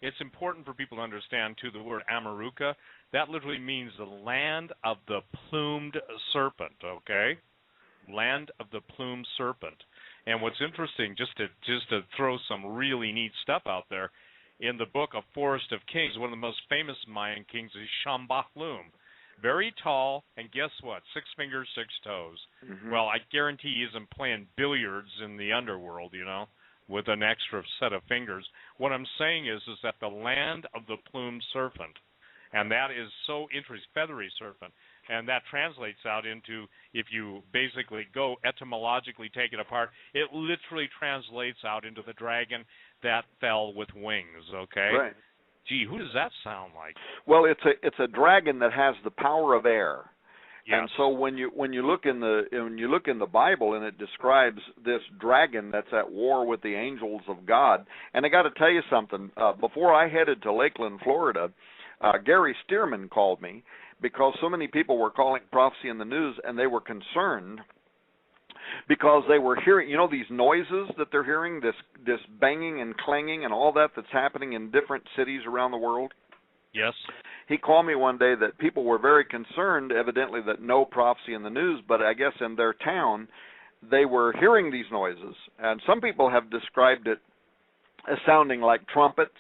It's important for people to understand, too, the word Amaruka. That literally means the land of the plumed serpent, okay? Land of the plumed serpent. And what's interesting, just to throw some really neat stuff out there, in the book of Forest of Kings, one of the most famous Mayan kings is Shambhala. Very tall, and guess what? 6 fingers, 6 toes. Mm-hmm. Well, I guarantee he isn't playing billiards in the underworld, with an extra set of fingers. What I'm saying is that the land of the plumed serpent, and that is so interesting, feathery serpent, and that translates out into, if you basically go etymologically take it apart, it literally translates out into the dragon that fell with wings, okay? Right. Gee, who does that sound like? Well, it's a dragon that has the power of air. Yes. And so when you look in the Bible, and it describes this dragon that's at war with the angels of God, and I got to tell you something. Before I headed to Lakeland, Florida, Gary Stearman called me because so many people were calling Prophecy in the News, and they were concerned because they were hearing, these noises that they're hearing, this banging and clanging and all that's happening in different cities around the world. Yes. He called me one day that people were very concerned, evidently, that no prophecy in the news, but I guess in their town they were hearing these noises. And some people have described it as sounding like trumpets,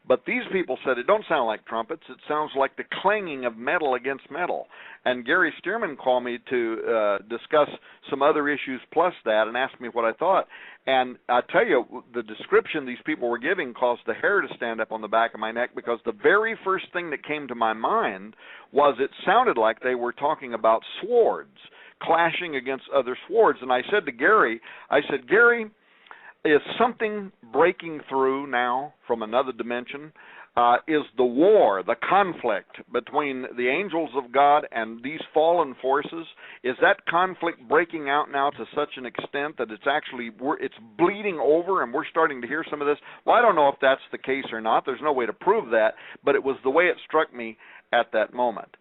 but these people said it don't sound like trumpets. It sounds like the clanging of metal against metal. And Gary Stearman called me to discuss some other issues plus that and asked me what I thought. And I tell you, the description these people were giving caused the hair to stand up on the back of my neck, because the very first thing that came to my mind was it sounded like they were talking about swords clashing against other swords. And I said to Gary, Gary, is something breaking through now from another dimension? Is the war, the conflict between the angels of God and these fallen forces, is that conflict breaking out now to such an extent that it's bleeding over and we're starting to hear some of this? Well, I don't know if that's the case or not. There's no way to prove that, but it was the way it struck me at that moment.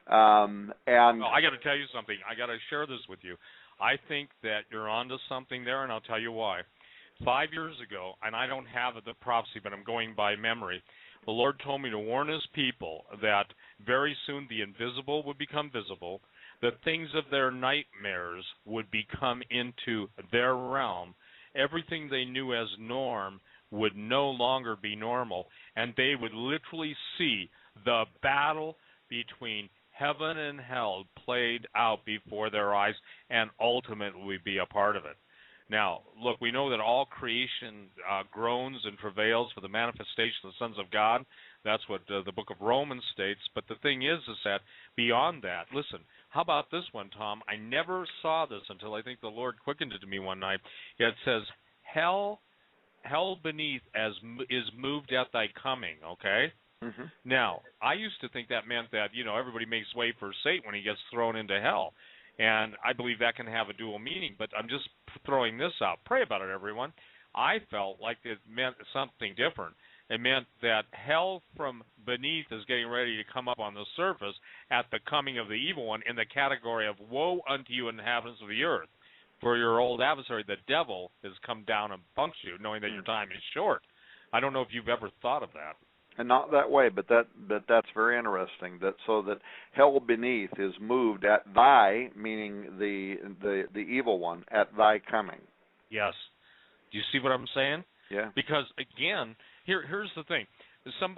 Well, I got to tell you something. I got to share this with you. I think that you're onto something there, and I'll tell you why. 5 years ago, and I don't have the prophecy, but I'm going by memory, the Lord told me to warn his people that very soon the invisible would become visible, the things of their nightmares would become into their realm, everything they knew as norm would no longer be normal, and they would literally see the battle between heaven and hell played out before their eyes and ultimately be a part of it. Now, look, we know that all creation groans and travails for the manifestation of the sons of God. That's what the book of Romans states. But the thing is that beyond that, listen, how about this one, Tom? I never saw this until I think the Lord quickened it to me one night. It says, hell beneath is moved at thy coming, okay? Mm-hmm. Now, I used to think that meant that, everybody makes way for Satan when he gets thrown into hell. And I believe that can have a dual meaning, but I'm just throwing this out. Pray about it, everyone. I felt like it meant something different. It meant that hell from beneath is getting ready to come up on the surface at the coming of the evil one, in the category of woe unto you, inhabitants of the earth. For your old adversary, the devil, has come down and punked you, knowing that your time is short. I don't know if you've ever thought of that. And not that way, but that's very interesting. That hell beneath is moved at thy, meaning the evil one, at thy coming. Yes. Do you see what I'm saying? Yeah. Because again, here's the thing.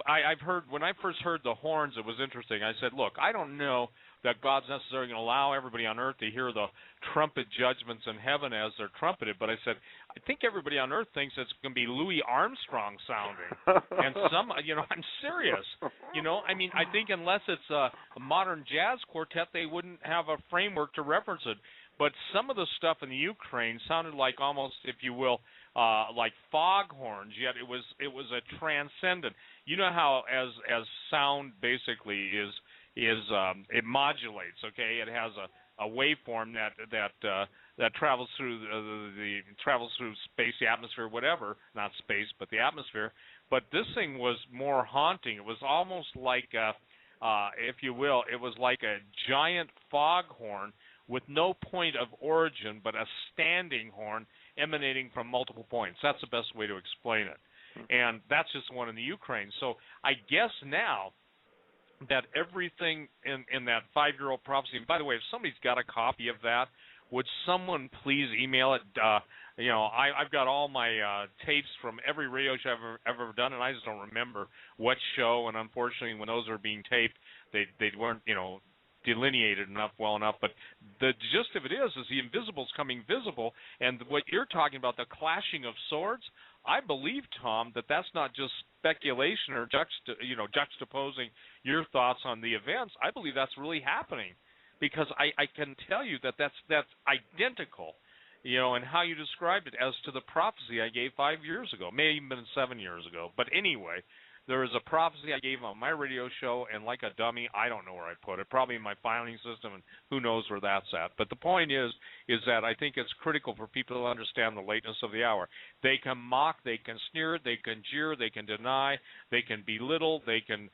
I've heard, when I first heard the horns, it was interesting. I said, look, I don't know that God's necessarily going to allow everybody on earth to hear the trumpet judgments in heaven as they're trumpeted, but I said, I think everybody on earth thinks it's going to be Louis Armstrong sounding. And I'm serious. I think unless it's a modern jazz quartet, they wouldn't have a framework to reference it. But some of the stuff in the Ukraine sounded like almost, if you will, like foghorns, yet it was a transcendent. You know how as sound basically is it modulates, okay? It has a waveform that travels through travels through space, the atmosphere, whatever, not space, but the atmosphere. But this thing was more haunting. It was almost like if you will, it was like a giant foghorn with no point of origin but a standing horn emanating from multiple points. That's the best way to explain it. And that's just one in the Ukraine. So I guess now that everything in that 5-year-old prophecy, and by the way, if somebody's got a copy of that, would someone please email it? I've got all my tapes from every radio show I've ever done, and I just don't remember what show. And unfortunately, when those are being taped, they weren't delineated well enough. But the gist of it is the invisible's coming visible, and what you're talking about, the clashing of swords. I believe, Tom, that's not just speculation or juxtaposing your thoughts on the events. I believe that's really happening, because I can tell you that's identical, and how you described it as to the prophecy I gave 5 years ago, maybe even 7 years ago. But anyway, there is a prophecy I gave on my radio show, and like a dummy, I don't know where I put it, probably in my filing system, and who knows where that's at. But the point is that I think it's critical for people to understand the lateness of the hour. They can mock, they can sneer, they can jeer, they can deny, they can belittle, they can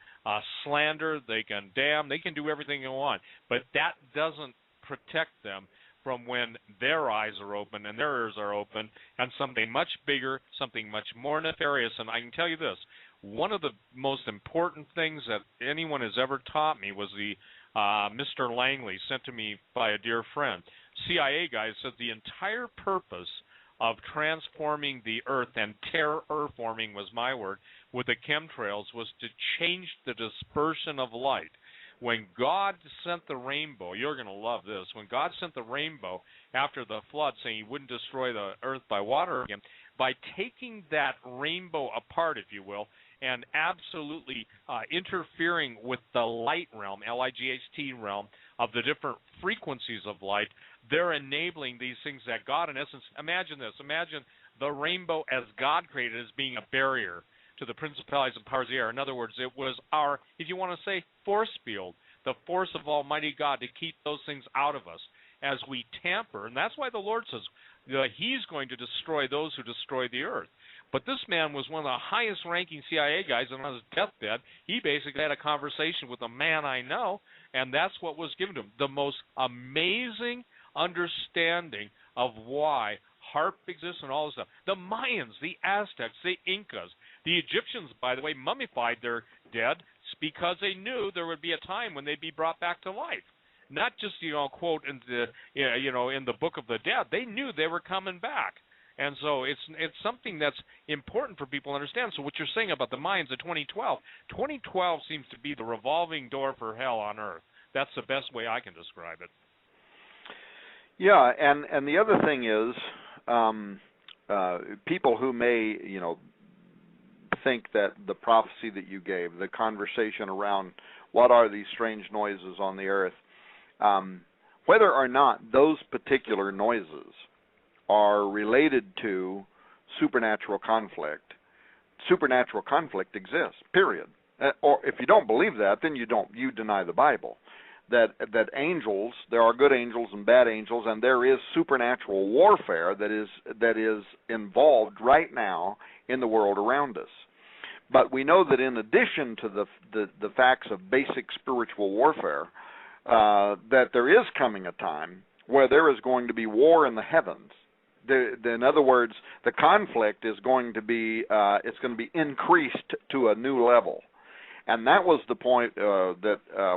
slander, they can damn, they can do everything they want. But that doesn't protect them from when their eyes are open and their ears are open, and something much bigger, something much more nefarious. And I can tell you this, one of the most important things that anyone has ever taught me was the Mr. Langley, sent to me by a dear friend. CIA guy said the entire purpose of transforming the Earth, and terraforming was my word, with the chemtrails, was to change the dispersion of light. When God sent the rainbow, you're going to love this, when God sent the rainbow after the flood, saying he wouldn't destroy the Earth by water again, by taking that rainbow apart, if you will, and absolutely interfering with the light realm, L-I-G-H-T realm, of the different frequencies of light, they're enabling these things that God, in essence, imagine this, imagine the rainbow as God created as being a barrier to the principalities and powers of the air. In other words, it was our, if you want to say, force field, the force of Almighty God to keep those things out of us as we tamper. And that's why the Lord says he's going to destroy those who destroy the earth. But this man was one of the highest-ranking CIA guys, and on his deathbed, he basically had a conversation with a man I know, and that's what was given to him, the most amazing understanding of why HAARP exists and all this stuff. The Mayans, the Aztecs, the Incas, the Egyptians, by the way, mummified their dead because they knew there would be a time when they'd be brought back to life. Not just, quote in the, in the Book of the Dead. They knew they were coming back. And so it's something that's important for people to understand. So what you're saying about the Mayans of 2012 seems to be the revolving door for hell on earth. That's the best way I can describe it. Yeah, and the other thing is, people who may, think that the prophecy that you gave, the conversation around what are these strange noises on the earth, whether or not those particular noises are related to supernatural conflict exists, period. Or if you don't believe that, then you deny the Bible. That angels, there are good angels and bad angels, and there is supernatural warfare that is involved right now in the world around us. But we know that in addition to the facts of basic spiritual warfare, that there is coming a time where there is going to be war in the heavens. In other words, the conflict is going to be increased to a new level. And that was the point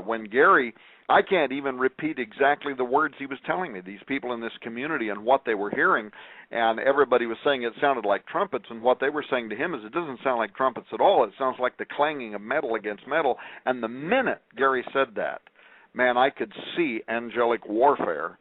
when Gary, I can't even repeat exactly the words he was telling me, these people in this community and what they were hearing, and everybody was saying it sounded like trumpets, and what they were saying to him is it doesn't sound like trumpets at all, it sounds like the clanging of metal against metal. And the minute Gary said that, man, I could see angelic warfare.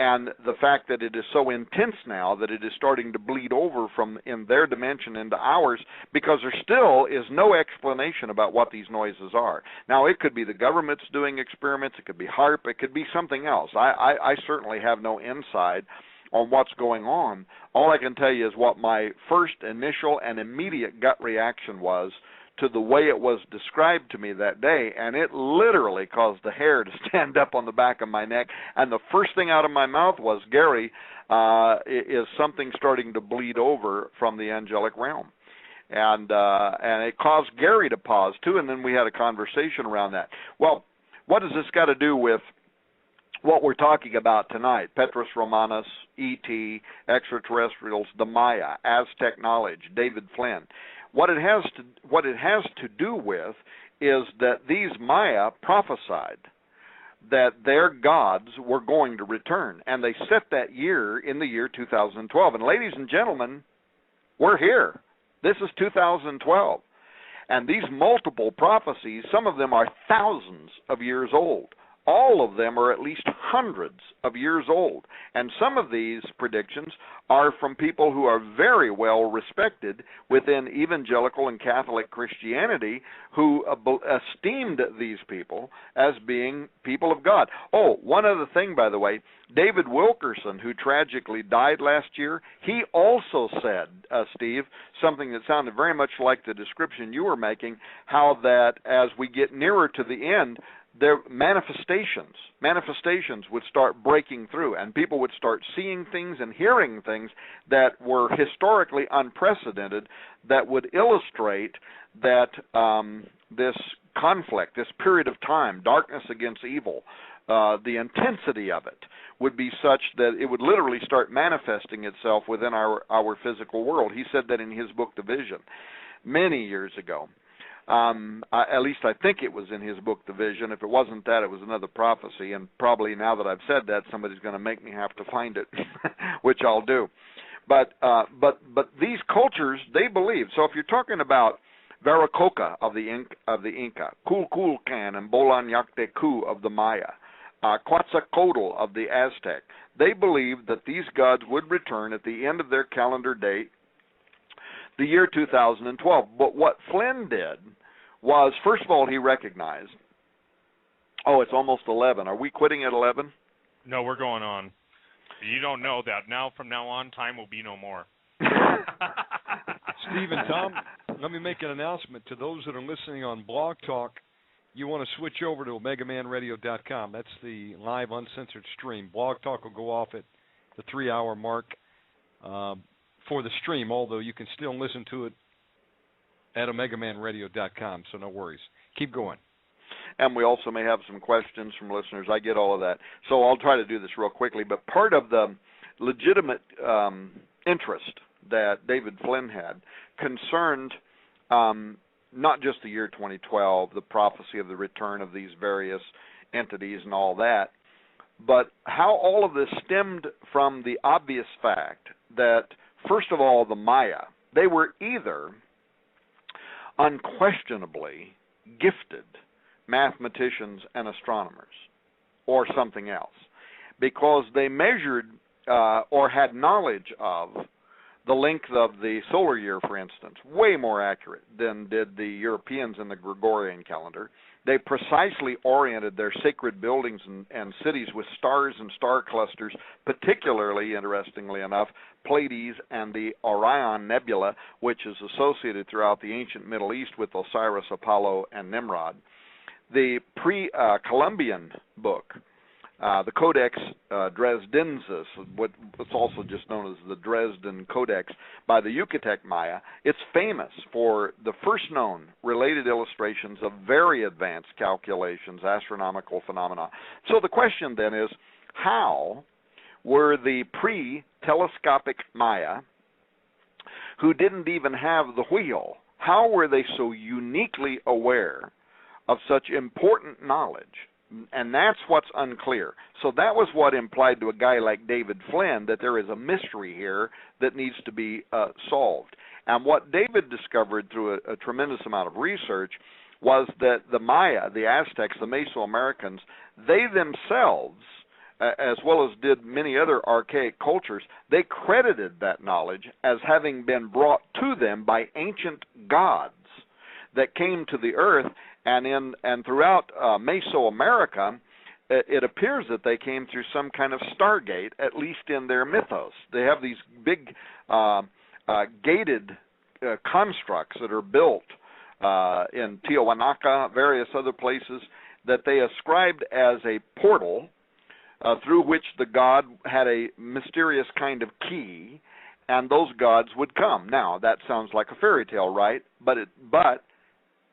And the fact that it is so intense now that it is starting to bleed over from in their dimension into ours, because there still is no explanation about what these noises are. Now, it could be the government's doing experiments, it could be HAARP, it could be something else. I certainly have no insight on what's going on. All I can tell you is what my first initial and immediate gut reaction was to the way it was described to me that day, and it literally caused the hair to stand up on the back of my neck, and the first thing out of my mouth was, Gary, is something starting to bleed over from the angelic realm? And it caused Gary to pause too, and then we had a conversation around that. Well, what does this got to do with what we're talking about tonight, Petrus Romanus, E.T., extraterrestrials, the Maya, Aztec knowledge, David Flynn. What it has to do with is that these Maya prophesied that their gods were going to return, and they set that year in the year 2012. And ladies and gentlemen, we're here. This is 2012. And these multiple prophecies, some of them are thousands of years old. All of them are at least hundreds of years old. And some of these predictions are from people who are very well respected within evangelical and Catholic Christianity, who esteemed these people as being people of God. Oh, one other thing, by the way, David Wilkerson, who tragically died last year, he also said, Steve, something that sounded very much like the description you were making, how that as we get nearer to the end, their manifestations would start breaking through, and people would start seeing things and hearing things that were historically unprecedented, that would illustrate that this conflict, this period of time, darkness against evil, the intensity of it would be such that it would literally start manifesting itself within our physical world. He said that in his book, The Vision, many years ago. At least I think it was in his book, The Vision. If it wasn't that, it was another prophecy. And probably now that I've said that, somebody's going to make me have to find it, which I'll do. But these cultures, they believe. So if you're talking about Viracocha of the Inca, Kukulcan and Bolanyactecu of the Maya, Quetzalcoatl of the Aztec, they believed that these gods would return at the end of their calendar date, the year 2012. But what Flynn did was, first of all, he recognized, oh, it's almost 11. Are we quitting at 11? No, we're going on. You don't know that. Now, from now on, time will be no more. Steve and Tom, let me make an announcement to those that are listening on Blog Talk. You want to switch over to OmegaManRadio.com. That's the live, uncensored stream. Blog Talk will go off at the 3-hour mark for the stream, although you can still listen to it at OmegaManRadio.com, so no worries. Keep going. And we also may have some questions from listeners. I get all of that. So I'll try to do this real quickly. But part of the legitimate interest that David Flynn had concerned not just the year 2012, the prophecy of the return of these various entities and all that, but how all of this stemmed from the obvious fact that, first of all, the Maya, they were either unquestionably gifted mathematicians and astronomers or something else, because they measured or had knowledge of the length of the solar year, for instance, way more accurate than did the Europeans in the Gregorian calendar. They precisely oriented their sacred buildings and cities with stars and star clusters, particularly, interestingly enough, Pleiades and the Orion Nebula, which is associated throughout the ancient Middle East with Osiris, Apollo, and Nimrod. The pre-Columbian book, the Codex Dresdensis, what's also just known as the Dresden Codex by the Yucatec Maya, it's famous for the first known related illustrations of very advanced calculations, astronomical phenomena. So the question then is, how were the pre-telescopic Maya, who didn't even have the wheel, how were they so uniquely aware of such important knowledge? And that's what's unclear. So that was what implied to a guy like David Flynn that there is a mystery here that needs to be solved. And what David discovered through a tremendous amount of research was that the Maya, the Aztecs, the Mesoamericans, they themselves, as well as did many other archaic cultures, they credited that knowledge as having been brought to them by ancient gods that came to the earth. And throughout Mesoamerica, it appears that they came through some kind of stargate, at least in their mythos. They have these big gated constructs that are built in Tiahuanaca, various other places, that they ascribed as a portal through which the god had a mysterious kind of key, and those gods would come. Now, that sounds like a fairy tale, right? But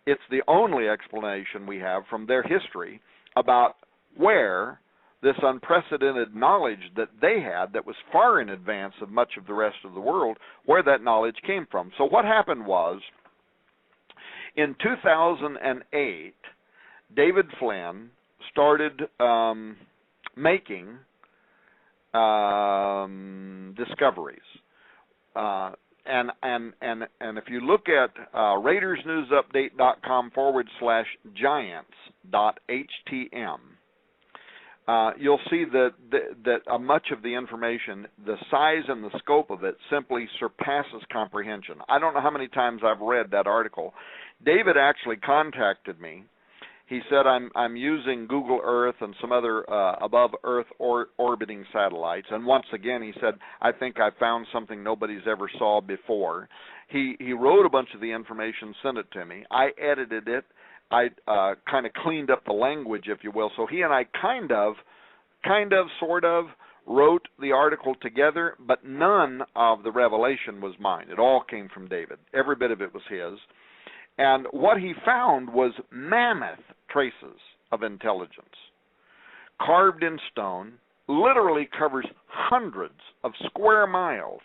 it's the only explanation we have from their history about where this unprecedented knowledge that they had that was far in advance of much of the rest of the world, where that knowledge came from. So what happened was, in 2008, David Flynn started making discoveries. And if you look at RaidersNewsUpdate.com/giants.htm, you'll see that much of the information, the size and the scope of it, simply surpasses comprehension. I don't know how many times I've read that article. David actually contacted me. He said, I'm using Google Earth and some other above Earth orbiting satellites. And once again, he said, I think I found something nobody's ever saw before. He wrote a bunch of the information, sent it to me. I edited it. I kind of cleaned up the language, if you will. So he and I kind of, sort of, wrote the article together, but none of the revelation was mine. It all came from David. Every bit of it was his. And what he found was mammoth traces of intelligence, carved in stone, literally covers hundreds of square miles.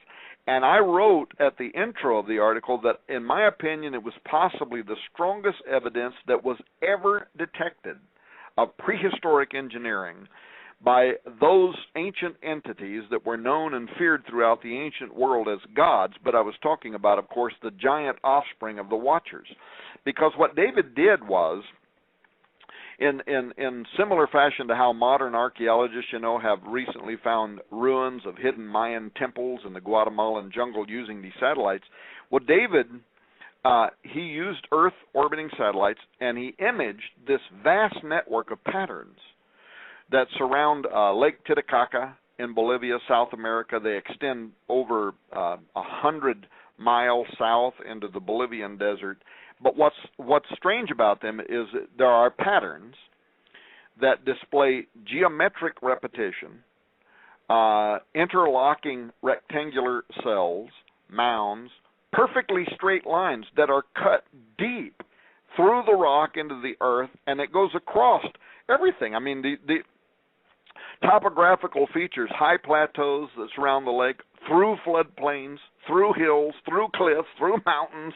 And I wrote at the intro of the article that, in my opinion, it was possibly the strongest evidence that was ever detected of prehistoric engineering by those ancient entities that were known and feared throughout the ancient world as gods. But I was talking about, of course, the giant offspring of the Watchers. Because what David did was, in similar fashion to how modern archaeologists, have recently found ruins of hidden Mayan temples in the Guatemalan jungle using these satellites, well, David, he used Earth orbiting satellites, and he imaged this vast network of patterns that surround Lake Titicaca in Bolivia, South America. They extend over 100 miles south into the Bolivian desert. But what's strange about them is that there are patterns that display geometric repetition, interlocking rectangular cells, mounds, perfectly straight lines that are cut deep through the rock into the earth, and it goes across everything. I mean, the topographical features, high plateaus that surround the lake, through floodplains, through hills, through cliffs, through mountains,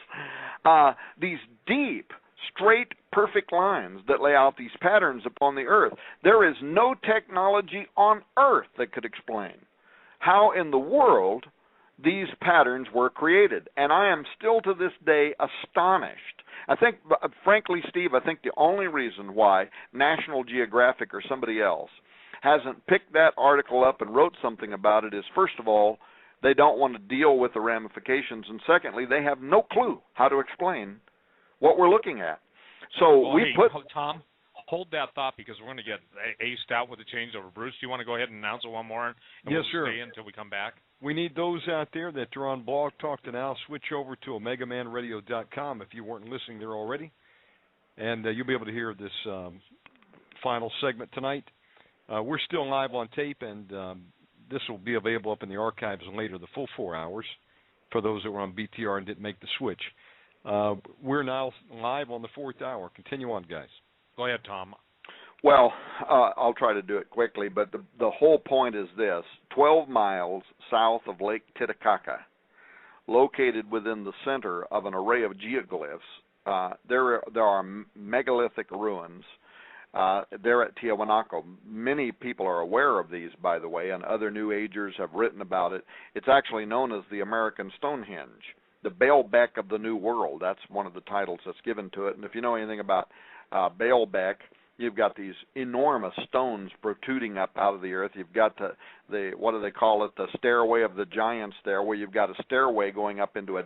these deep, straight, perfect lines that lay out these patterns upon the earth. There is no technology on earth that could explain how in the world these patterns were created. And I am still to this day astonished. I think, frankly, Steve, I think the only reason why National Geographic or somebody else hasn't picked that article up and wrote something about it is, first of all, they don't want to deal with the ramifications, and secondly, they have no clue how to explain what we're looking at. So Tom, hold that thought, because we're going to get aced out with the changeover. Bruce, do you want to go ahead and announce it one more? And yes, we'll sir. Stay until we come back. We need those out there that are on Blog Talk to now switch over to OmegaManRadio.com if you weren't listening there already, and you'll be able to hear this final segment tonight. We're still live on tape, and this will be available up in the archives later, the full 4 hours, for those that were on BTR and didn't make the switch. We're now live on the 4th hour. Continue on, guys. Go ahead, Tom. Well, I'll try to do it quickly, but the whole point is this. 12 miles south of Lake Titicaca, located within the center of an array of geoglyphs, there are megalithic ruins. There at Tiahuanaco. Many people are aware of these, by the way, and other New Agers have written about it. It's actually known as the American Stonehenge, the Baalbek of the New World. That's one of the titles that's given to it. And if you know anything about Baalbek, you've got these enormous stones protruding up out of the earth. You've got the what do they call it, the stairway of the giants there, where you've got a stairway going up into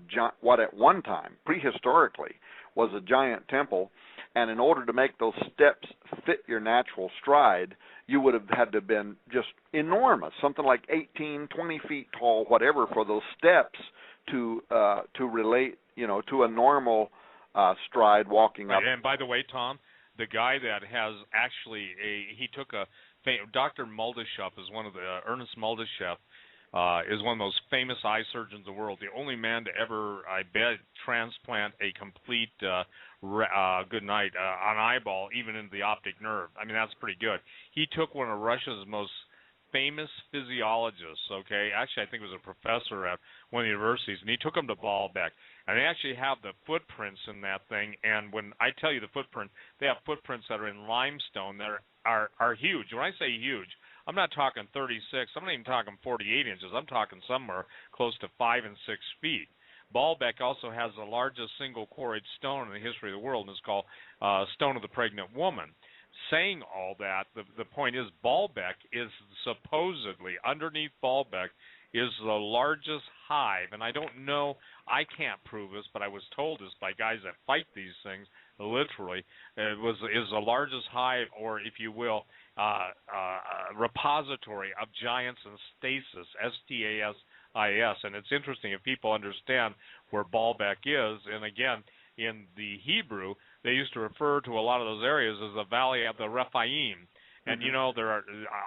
what at one time, prehistorically, was a giant temple. And in order to make those steps fit your natural stride, you would have had to have been just enormous, something like 18, 20 feet tall, whatever, for those steps to relate, to a normal stride walking up. And by the way, Tom, the guy that has actually Dr. Muldeshef is one of the, Ernest Muldeshef is one of the most famous eye surgeons in the world, the only man to ever, I bet, transplant a complete an eyeball, even into the optic nerve. I mean, that's pretty good. He took one of Russia's most famous physiologists, okay? Actually, I think it was a professor at one of the universities, and he took him to Baalbek. And they actually have the footprints in that thing, and when I tell you the footprint, they have footprints that are in limestone that are huge. When I say huge, I'm not talking 36, I'm not even talking 48 inches, I'm talking somewhere close to 5 and 6 feet. Baalbek also has the largest single quarried stone in the history of the world, and it's called Stone of the Pregnant Woman. Saying all that, the point is Baalbek is supposedly, underneath Baalbek, is the largest hive, and I don't know, I can't prove this, but I was told this by guys that fight these things, literally, is the largest hive, or if you will, repository of giants in stasis, S-T-A-S-I-S, and it's interesting if people understand where Baalbek is, and again, in the Hebrew, they used to refer to a lot of those areas as the Valley of the Rephaim. And, you know,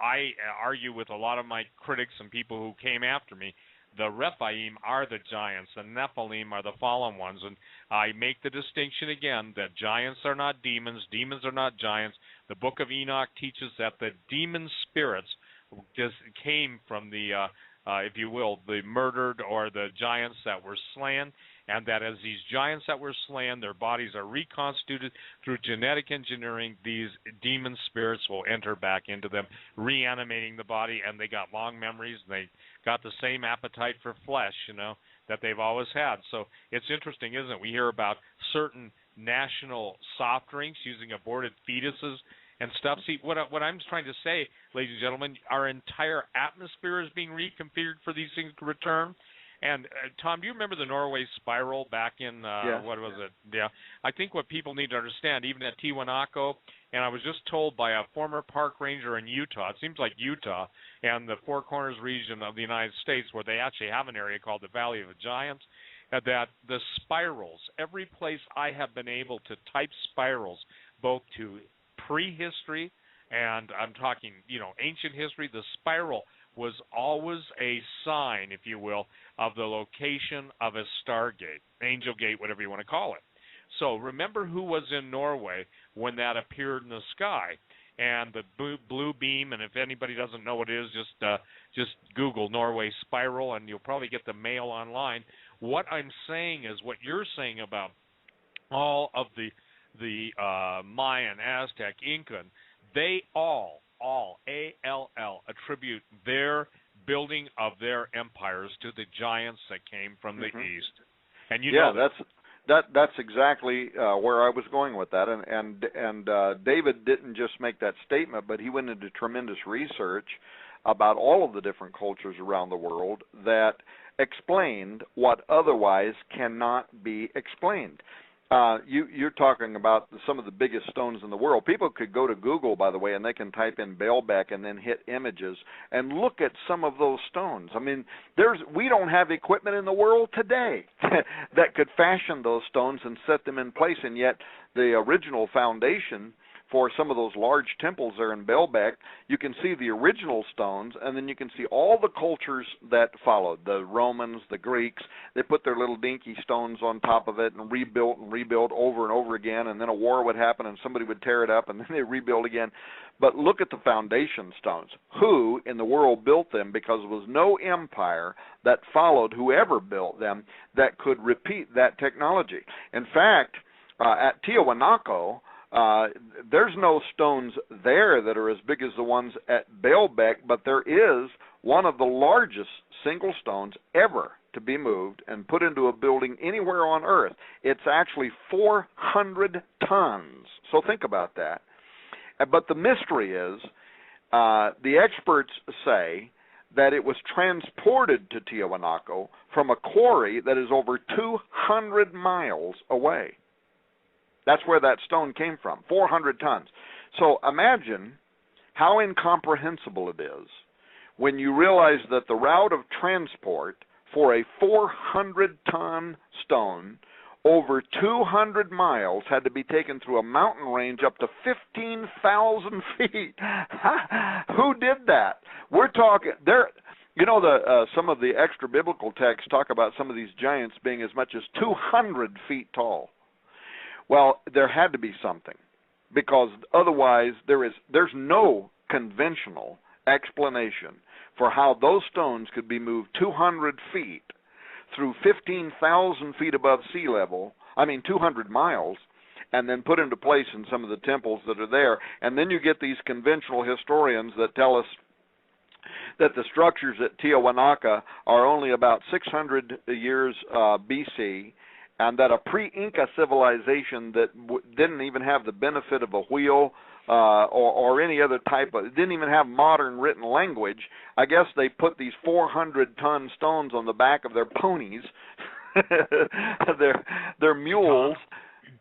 I argue with a lot of my critics and people who came after me. The Rephaim are the giants. The Nephilim are the fallen ones. And I make the distinction again that giants are not demons. Demons are not giants. The book of Enoch teaches that the demon spirits just came from the, if you will, the murdered or the giants that were slain. And that as these giants that were slain, their bodies are reconstituted through genetic engineering, these demon spirits will enter back into them, reanimating the body, and they got long memories, and they got the same appetite for flesh, you know, that they've always had. So it's interesting, isn't it? We hear about certain national soft drinks using aborted fetuses and stuff. See, what I'm trying to say, ladies and gentlemen, our entire atmosphere is being reconfigured for these things to return. And, Tom, do you remember the Norway spiral back in, what was it? Yeah. I think what people need to understand, even at Tiwanaku, and I was just told by a former park ranger in Utah, it seems like Utah and the Four Corners region of the United States, where they actually have an area called the Valley of the Giants, that the spirals, every place I have been able to type spirals, both to prehistory and I'm talking, you know, ancient history, the spiral was always a sign, if you will, of the location of a stargate, angel gate, whatever you want to call it. So remember who was in Norway when that appeared in the sky, and the blue beam. And if anybody doesn't know what it is, just Google Norway spiral, and you'll probably get the mail online. What I'm saying is what you're saying about all of the Mayan, Aztec, Incan, they all A-L-L, attribute their building of their empires to the giants that came from the east. And you know that's exactly where I was going with that. And David didn't just make that statement, but he went into tremendous research about all of the different cultures around the world that explained what otherwise cannot be explained. You're talking about some of the biggest stones in the world. People could go to Google, by the way, and they can type in Baalbek and then hit images and look at some of those stones. I mean, we don't have equipment in the world today that could fashion those stones and set them in place, and yet the original foundation for some of those large temples there in Baalbek, you can see the original stones, and then you can see all the cultures that followed. The Romans, the Greeks, they put their little dinky stones on top of it and rebuilt over and over again, and then a war would happen and somebody would tear it up and then they rebuild again. But look at the foundation stones. Who in the world built them? Because there was no empire that followed whoever built them that could repeat that technology. In fact, at Tiwanaku, there's no stones there that are as big as the ones at Baalbek, but there is one of the largest single stones ever to be moved and put into a building anywhere on Earth. It's actually 400 tons. So think about that. But the mystery is, the experts say that it was transported to Tiwanaku from a quarry that is over 200 miles away. That's where that stone came from, 400 tons. So imagine how incomprehensible it is when you realize that the route of transport for a 400-ton stone over 200 miles had to be taken through a mountain range up to 15,000 feet. Who did that? We're talking, You know, some of the extra biblical texts talk about some of these giants being as much as 200 feet tall. Well, there had to be something, because otherwise there's no conventional explanation for how those stones could be moved 200 feet through 15,000 feet above sea level, 200 miles, and then put into place in some of the temples that are there. And then you get these conventional historians that tell us that the structures at Tiahuanaca are only about 600 years BC, and that a pre-Inca civilization that didn't even have the benefit of a wheel or any other type of, didn't even have modern written language. I guess they put these 400-ton stones on the back of their ponies, their mules,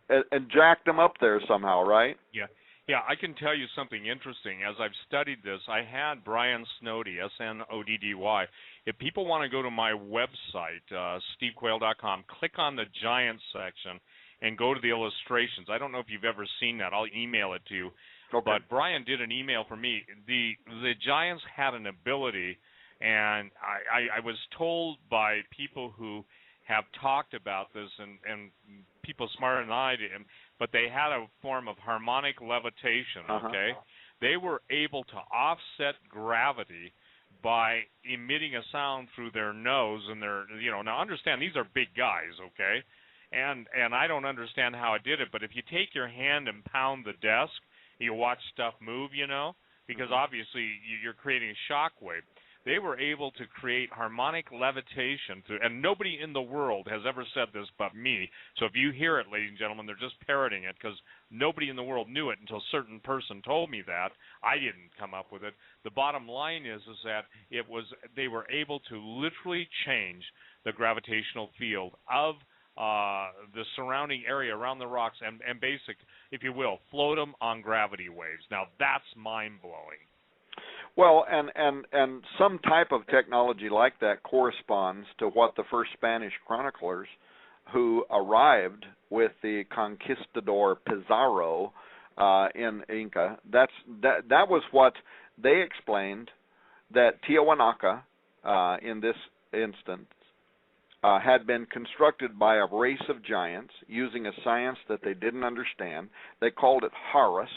and jacked them up there somehow, right? Yeah. Yeah, I can tell you something interesting. As I've studied this, I had Brian Snoddy, SNODDY. If people want to go to my website, stevequayle.com, click on the Giants section and go to the illustrations. I don't know if you've ever seen that. I'll email it to you. Okay. But Brian did an email for me. The Giants had an ability, and I was told by people who have talked about this, and people smarter than I did, but they had a form of harmonic levitation, okay? They were able to offset gravity by emitting a sound through their nose and their, now understand, these are big guys, okay? And I don't understand how it did it, but if you take your hand and pound the desk, you watch stuff move, because obviously you're creating a shock wave. They were able to create harmonic levitation, and nobody in the world has ever said this but me. So if you hear it, ladies and gentlemen, they're just parroting it, because nobody in the world knew it until a certain person told me that. I didn't come up with it. The bottom line is that they were able to literally change the gravitational field of the surrounding area around the rocks and basic, if you will, float them on gravity waves. Now that's mind-blowing. Well, and some type of technology like that corresponds to what the first Spanish chroniclers who arrived with the conquistador Pizarro in Inca, that was what they explained, that Tiahuanaca, in this instance, had been constructed by a race of giants using a science that they didn't understand. They called it Horus.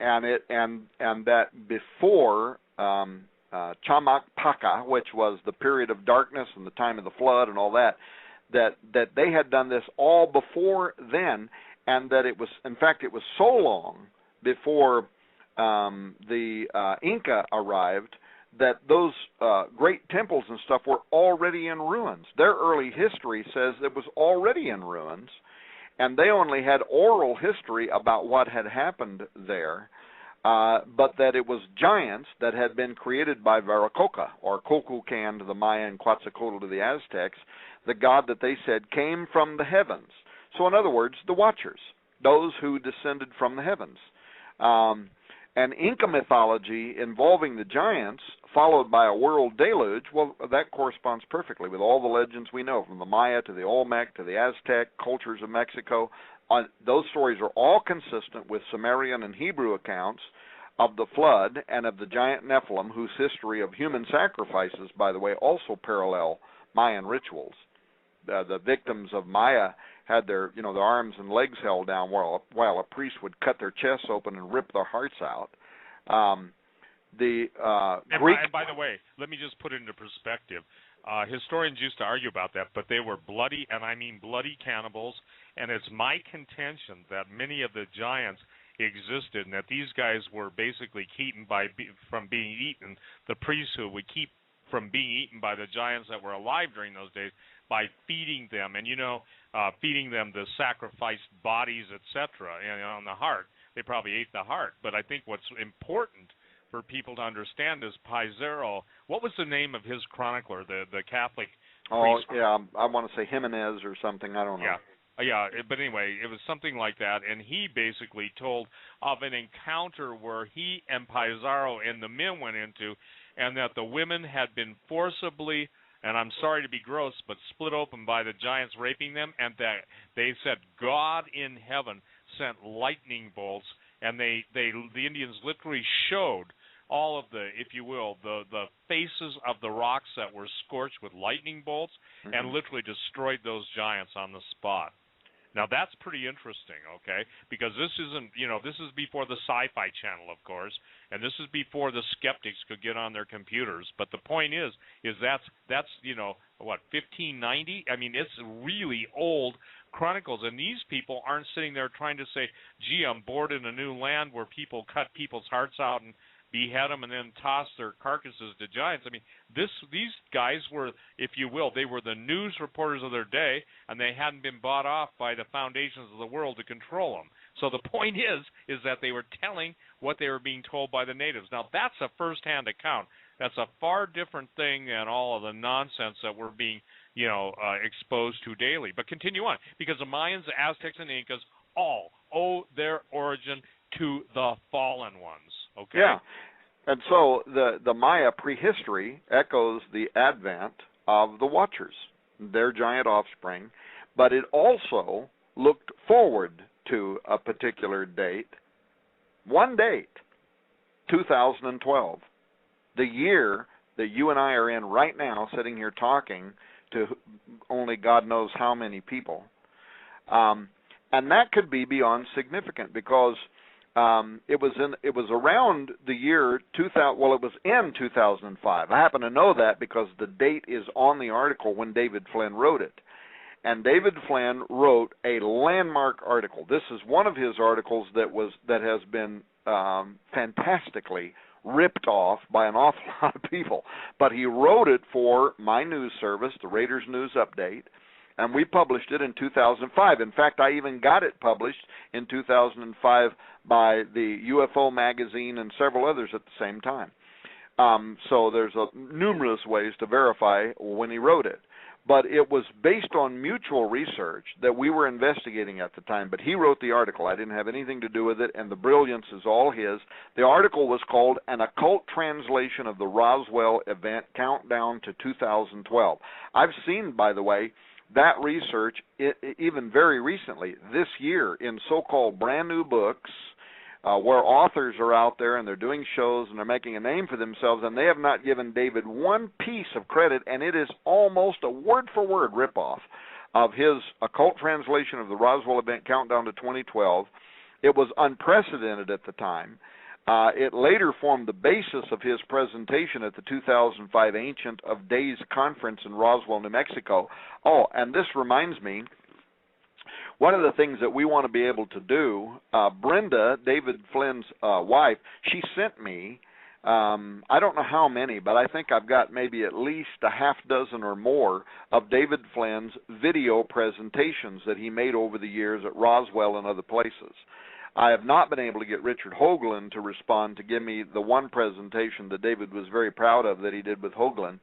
And that before Chamacpaca, which was the period of darkness and the time of the flood and all that they had done this all before then, and that it was so long before the Inca arrived that those great temples and stuff were already in ruins. Their early history says it was already in ruins, and they only had oral history about what had happened there, but that it was giants that had been created by Viracocha, or Coculcan to the Maya and Quetzalcoatl to the Aztecs, the god that they said came from the heavens. So in other words, the Watchers, those who descended from the heavens. And Inca mythology involving the giants, followed by a world deluge, well, that corresponds perfectly with all the legends we know, from the Maya to the Olmec to the Aztec cultures of Mexico. Those stories are all consistent with Sumerian and Hebrew accounts of the flood and of the giant Nephilim, whose history of human sacrifices, by the way, also parallel Mayan rituals. The victims of Maya had their arms and legs held down while a priest would cut their chests open and rip their hearts out. Greek. And by the way, let me just put it into perspective. Historians used to argue about that, but they were bloody, and I mean bloody cannibals. And it's my contention that many of the giants existed, and that these guys were basically kept from being eaten. The priesthood would keep from being eaten by the giants that were alive during those days by feeding them, and feeding them the sacrificed bodies, etc. On the heart. They probably ate the heart. But I think what's important for people to understand is Pizarro. What was the name of his chronicler, the Catholic priest? Oh, yeah, I want to say Jimenez or something. I don't know. Yeah, but anyway, it was something like that, and he basically told of an encounter where he and Pizarro and the men went into, and that the women had been forcibly, and I'm sorry to be gross, but split open by the giants raping them, and that they said God in heaven sent lightning bolts, and the Indians literally showed all of the, if you will, the faces of the rocks that were scorched with lightning bolts, and literally destroyed those giants on the spot. Now that's pretty interesting, okay? Because this isn't, this is before the Sci-Fi Channel, of course, and this is before the skeptics could get on their computers. But the point is that's 1590? I mean, it's really old chronicles, and these people aren't sitting there trying to say, gee, I'm bored in a new land where people cut people's hearts out and behead them and then toss their carcasses to giants. I mean, these guys were, if you will, they were the news reporters of their day, and they hadn't been bought off by the foundations of the world to control them. So the point is that they were telling what they were being told by the natives. Now, that's a first-hand account. That's a far different thing than all of the nonsense that we're being, exposed to daily. But continue on, because the Mayans, the Aztecs, and Incas all owe their origin to the fallen ones. Okay. Yeah, and so the Maya prehistory echoes the advent of the Watchers, their giant offspring, but it also looked forward to a particular date, one date, 2012, the year that you and I are in right now, sitting here talking to only God knows how many people, and that could be beyond significant because it was around the year 2000. Well, it was in 2005. I happen to know that because the date is on the article when David Flynn wrote it. And David Flynn wrote a landmark article. This is one of his articles that has been fantastically ripped off by an awful lot of people. But he wrote it for my news service, the Raiders News Update, and we published it in 2005. In fact, I even got it published in 2005 by the UFO magazine and several others at the same time. So there's numerous ways to verify when he wrote it. But it was based on mutual research that we were investigating at the time. But he wrote the article. I didn't have anything to do with it, and the brilliance is all his. The article was called An Occult Translation of the Roswell Event Countdown to 2012. I've seen, by the way, that research, even very recently, this year, in so-called brand new books, where authors are out there and they're doing shows and they're making a name for themselves, and they have not given David one piece of credit, and it is almost a word-for-word ripoff of his occult translation of the Roswell Event Countdown to 2012. It was unprecedented at the time. It later formed the basis of his presentation at the 2005 Ancient of Days Conference in Roswell, New Mexico. Oh, and this reminds me, one of the things that we want to be able to do, Brenda, David Flynn's wife, she sent me, I don't know how many, but I think I've got maybe at least a half dozen or more of David Flynn's video presentations that he made over the years at Roswell and other places. I have not been able to get Richard Hoagland to respond to give me the one presentation that David was very proud of that he did with Hoagland,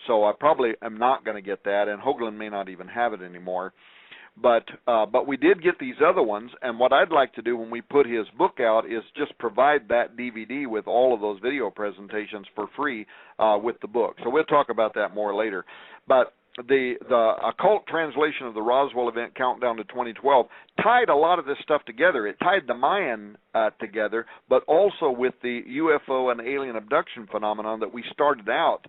so I probably am not going to get that, and Hoagland may not even have it anymore. But we did get these other ones, and what I'd like to do when we put his book out is just provide that DVD with all of those video presentations for free with the book. So we'll talk about that more later. But the occult translation of the Roswell Event Countdown to 2012 tied a lot of this stuff together. It tied the Mayan together, but also with the UFO and alien abduction phenomenon that we started out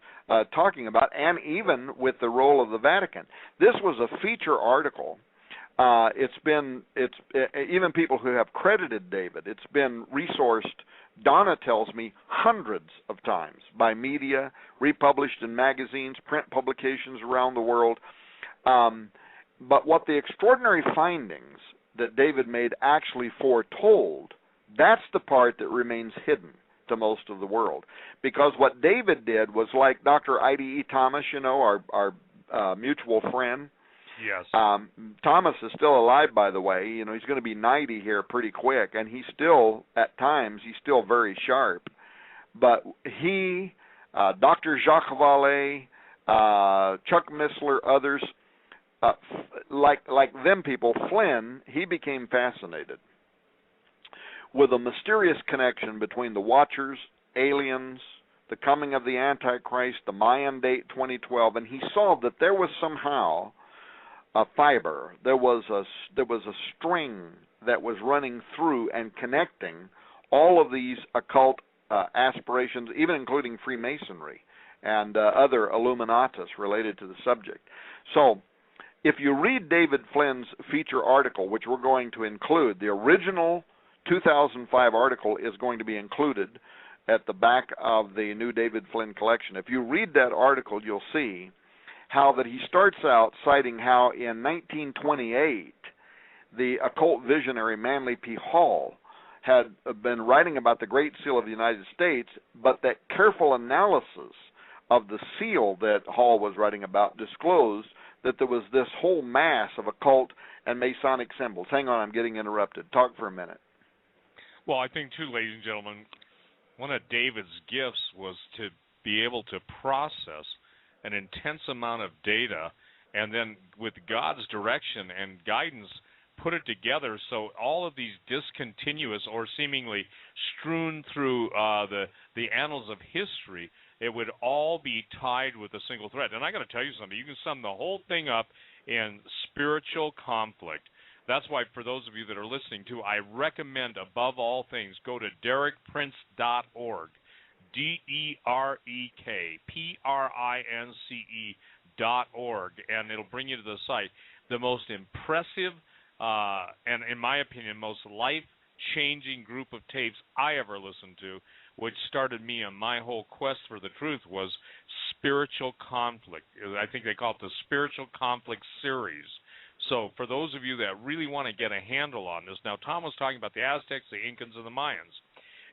talking about, and even with the role of the Vatican. This was a feature article. It's even people who have credited David, it's been resourced, Donna tells me, hundreds of times by media, republished in magazines, print publications around the world. But what the extraordinary findings that David made actually foretold, that's the part that remains hidden to most of the world. Because what David did was like Dr. I.D.E. Thomas, our mutual friend. Yes. Thomas is still alive, by the way. He's going to be 90 here pretty quick, and he's still, at times, he's still very sharp. But he, Dr. Jacques Vallée, Chuck Missler, others, like them people, Flynn, he became fascinated with a mysterious connection between the Watchers, aliens, the coming of the Antichrist, the Mayan date 2012, and he saw that there was somehow a fiber, there was a string that was running through and connecting all of these occult aspirations, even including Freemasonry and other Illuminatus related to the subject. So if you read David Flynn's feature article, which we're going to include, the original 2005 article is going to be included at the back of the new David Flynn collection. If you read that article, you'll see how that he starts out citing how in 1928 the occult visionary Manly P. Hall had been writing about the Great Seal of the United States, but that careful analysis of the seal that Hall was writing about disclosed that there was this whole mass of occult and Masonic symbols. Hang on, I'm getting interrupted. Talk for a minute. Well, I think, too, ladies and gentlemen, one of David's gifts was to be able to process an intense amount of data and then, with God's direction and guidance, put it together so all of these discontinuous or seemingly strewn through the annals of history, it would all be tied with a single thread. And I got to tell you something. You can sum the whole thing up in spiritual conflict. That's why, for those of you that are listening to, I recommend above all things go to DerekPrince.org, DerekPrince.org, and it'll bring you to the site. The most impressive and, in my opinion, most life-changing group of tapes I ever listened to, which started me on my whole quest for the truth, was Spiritual Conflict. I think they call it the Spiritual Conflict series. So for those of you that really want to get a handle on this, now Tom was talking about the Aztecs, the Incans, and the Mayans.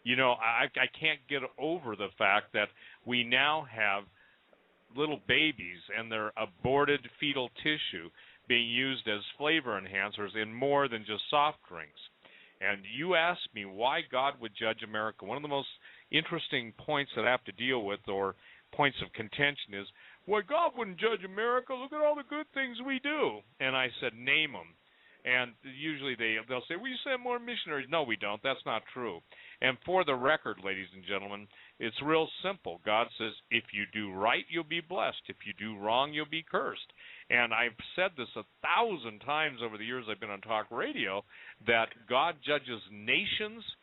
You know, I can't get over the fact that we now have little babies and their aborted fetal tissue being used as flavor enhancers in more than just soft drinks. And you ask me why God would judge America. One of the most interesting points that I have to deal with, or points of contention, is, well, God wouldn't judge America. Look at all the good things we do. And I said, name them. And usually they'll say, we send more missionaries. No, we don't. That's not true. And for the record, ladies and gentlemen, it's real simple. God says, if you do right, you'll be blessed. If you do wrong, you'll be cursed. And I've said this 1,000 times over the years I've been on talk radio, that God judges nations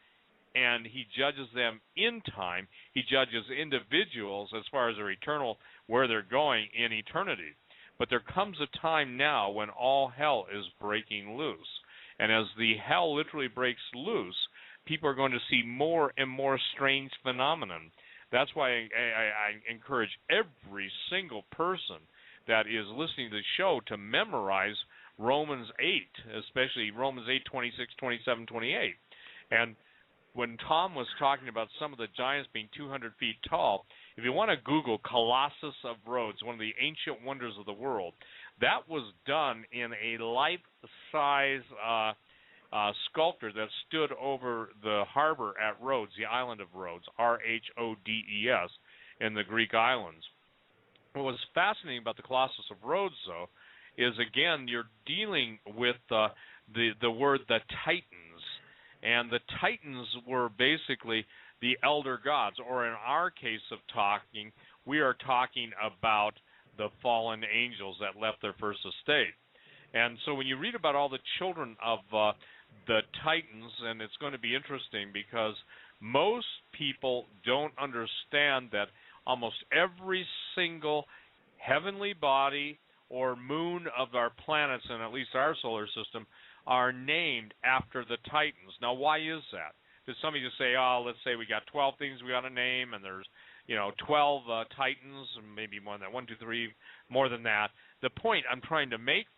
and he judges them in time. He judges individuals as far as their eternal, where they're going in eternity. But there comes a time now when all hell is breaking loose. And as the hell literally breaks loose, people are going to see more and more strange phenomenon. That's why I encourage every single person that is listening to the show to memorize Romans 8, especially Romans 8, 26, 27, 28. And when Tom was talking about some of the giants being 200 feet tall, if you want to Google Colossus of Rhodes, one of the ancient wonders of the world, that was done in a life-size sculpture that stood over the harbor at Rhodes, the island of Rhodes, Rhodes, in the Greek islands. What was fascinating about the Colossus of Rhodes, though, is, again, you're dealing with the word the Titans. And the Titans were basically the elder gods, or in our case of talking, we are talking about the fallen angels that left their first estate. And so when you read about all the children of the Titans, and it's going to be interesting because most people don't understand that almost every single heavenly body or moon of our planets, and at least our solar system, are named after the Titans. Now, why is that? Does somebody just say, oh, let's say we got 12 things we got to name, and there's, 12 Titans, and maybe more than that, 1, 2, 3, more than that. The point I'm trying to make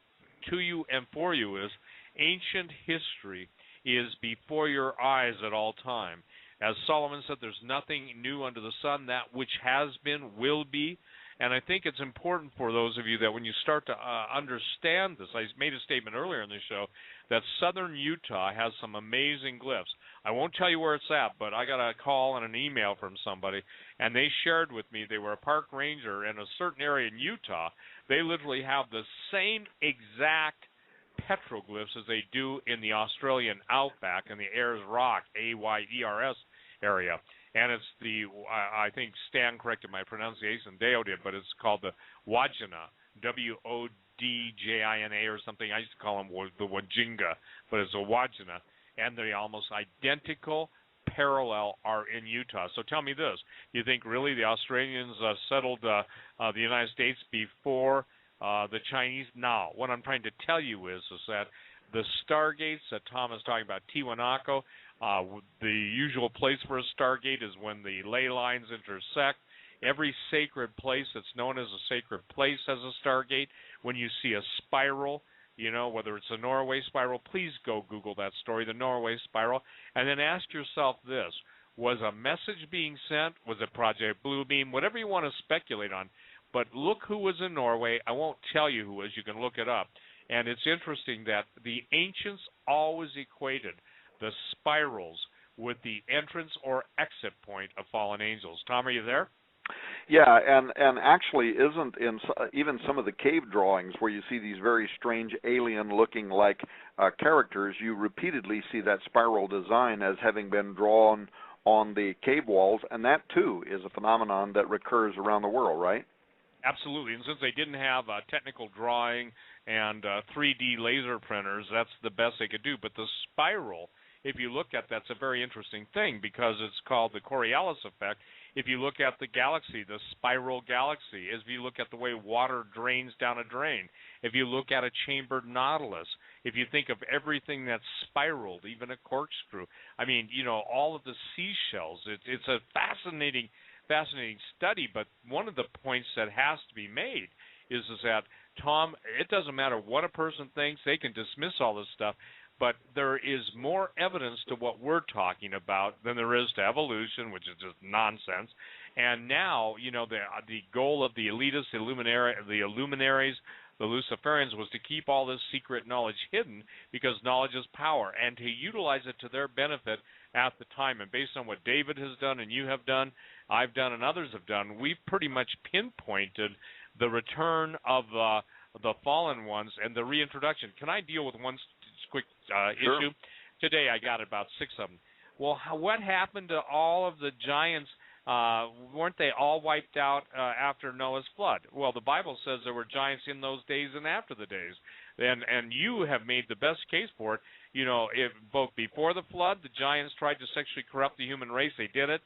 to you and for you is ancient history is before your eyes at all time. As Solomon said, there's nothing new under the sun. That which has been will be. And I think it's important for those of you that when you start to understand this, I made a statement earlier in the show that southern Utah has some amazing glyphs. I won't tell you where it's at, but I got a call and an email from somebody, and they shared with me they were a park ranger in a certain area in Utah. They literally have the same exact petroglyphs as they do in the Australian outback in the Ayers Rock, Ayers area. And it's the, I think Stan corrected my pronunciation, Deo did, but it's called the Wodjina, W-O-D-J-I-N-A or something. I used to call them the Wajinga, but it's a Wodjina. And they're almost identical parallel are in Utah. So tell me this: you think really the Australians settled the United States before the Chinese? No. What I'm trying to tell you is that the stargates that Tom is talking about, Tiwanaku, the usual place for a stargate is when the ley lines intersect. Every sacred place that's known as a sacred place has a stargate. When you see a spiral, you know, whether it's a Norway spiral, please go Google that story, the Norway spiral, and then ask yourself this: was a message being sent? Was it Project Bluebeam? Whatever you want to speculate on. But look who was in Norway. I won't tell you who was. You can look it up. And it's interesting that the ancients always equated the spirals with the entrance or exit point of fallen angels. Tom, are you there? Yeah, and actually isn't in even some of the cave drawings where you see these very strange alien-looking like characters, you repeatedly see that spiral design as having been drawn on the cave walls, and that too is a phenomenon that recurs around the world, right? Absolutely, and since they didn't have technical drawing and 3D laser printers, that's the best they could do. But the spiral, if you look at that's a very interesting thing because it's called the Coriolis effect. If you look at the galaxy, the spiral galaxy, if you look at the way water drains down a drain, if you look at a chambered nautilus, if you think of everything that's spiraled, even a corkscrew, I mean, you know, all of the seashells, it's a fascinating study, but one of the points that has to be made is that, Tom, it doesn't matter what a person thinks, they can dismiss all this stuff, but there is more evidence to what we're talking about than there is to evolution, which is just nonsense. And now, you know, the goal of the elitists, the luminaries, the Luciferians was to keep all this secret knowledge hidden because knowledge is power, and to utilize it to their benefit at the time. And based on what David has done and you have done, I've done and others have done, we've pretty much pinpointed the return of the fallen ones and the reintroduction. Can I deal with one quick Sure. issue? Today I got about 6 of them. Well, what happened to all of the giants? Weren't they all wiped out after Noah's flood? Well, the Bible says there were giants in those days and after the days. And you have made the best case for it. You know, if both before the flood, the giants tried to sexually corrupt the human race. They did it.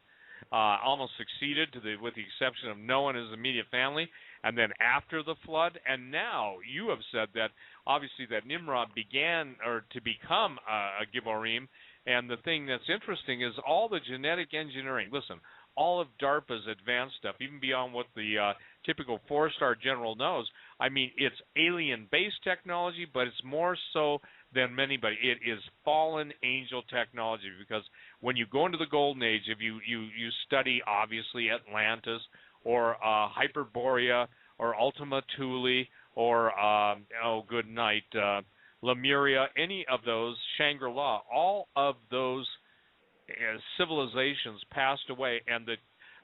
Almost succeeded, with the exception of Noah and his immediate family. And then after the flood, and now you have said that obviously that Nimrod began or to become a Gibborim. And the thing that's interesting is all the genetic engineering. Listen, all of DARPA's advanced stuff, even beyond what the typical 4-star general knows. I mean, it's alien-based technology, but it's more so than anybody. It is fallen angel technology, because when you go into the Golden Age, if you study, obviously, Atlantis or Hyperborea or Ultima Thule or, good night, Lemuria, any of those, Shangri-La, all of those civilizations passed away. And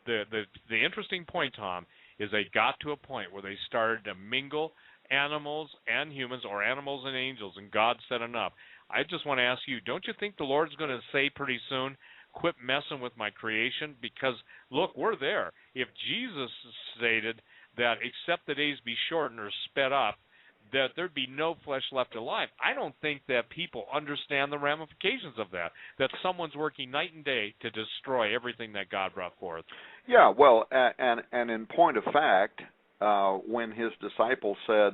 the interesting point, Tom, is they got to a point where they started to mingle animals and humans, or animals and angels, and God said enough. I just want to ask you, don't you think the Lord's going to say pretty soon, quit messing with my creation? Because, look, we're there. If Jesus stated that except the days be shortened or sped up, that there'd be no flesh left alive, I don't think that people understand the ramifications of that someone's working night and day to destroy everything that God brought forth. Yeah, well, and in point of fact, when his disciples said,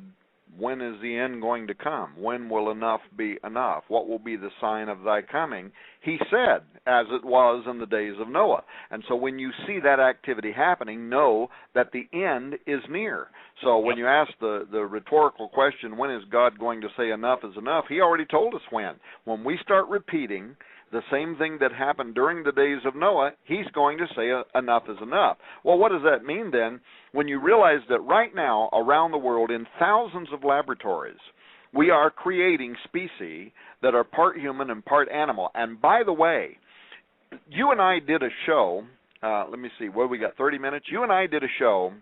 when is the end going to come? When will enough be enough? What will be the sign of thy coming? He said, as it was in the days of Noah. And so when you see that activity happening, know that the end is near. So when you ask the rhetorical question, when is God going to say enough is enough? He already told us when. When we start repeating the same thing that happened during the days of Noah, he's going to say enough is enough. Well, what does that mean then? When you realize that right now around the world in thousands of laboratories, we are creating species that are part human and part animal. And by the way, you and I did a show, let me see, what we got, 30 minutes? You and I did a show,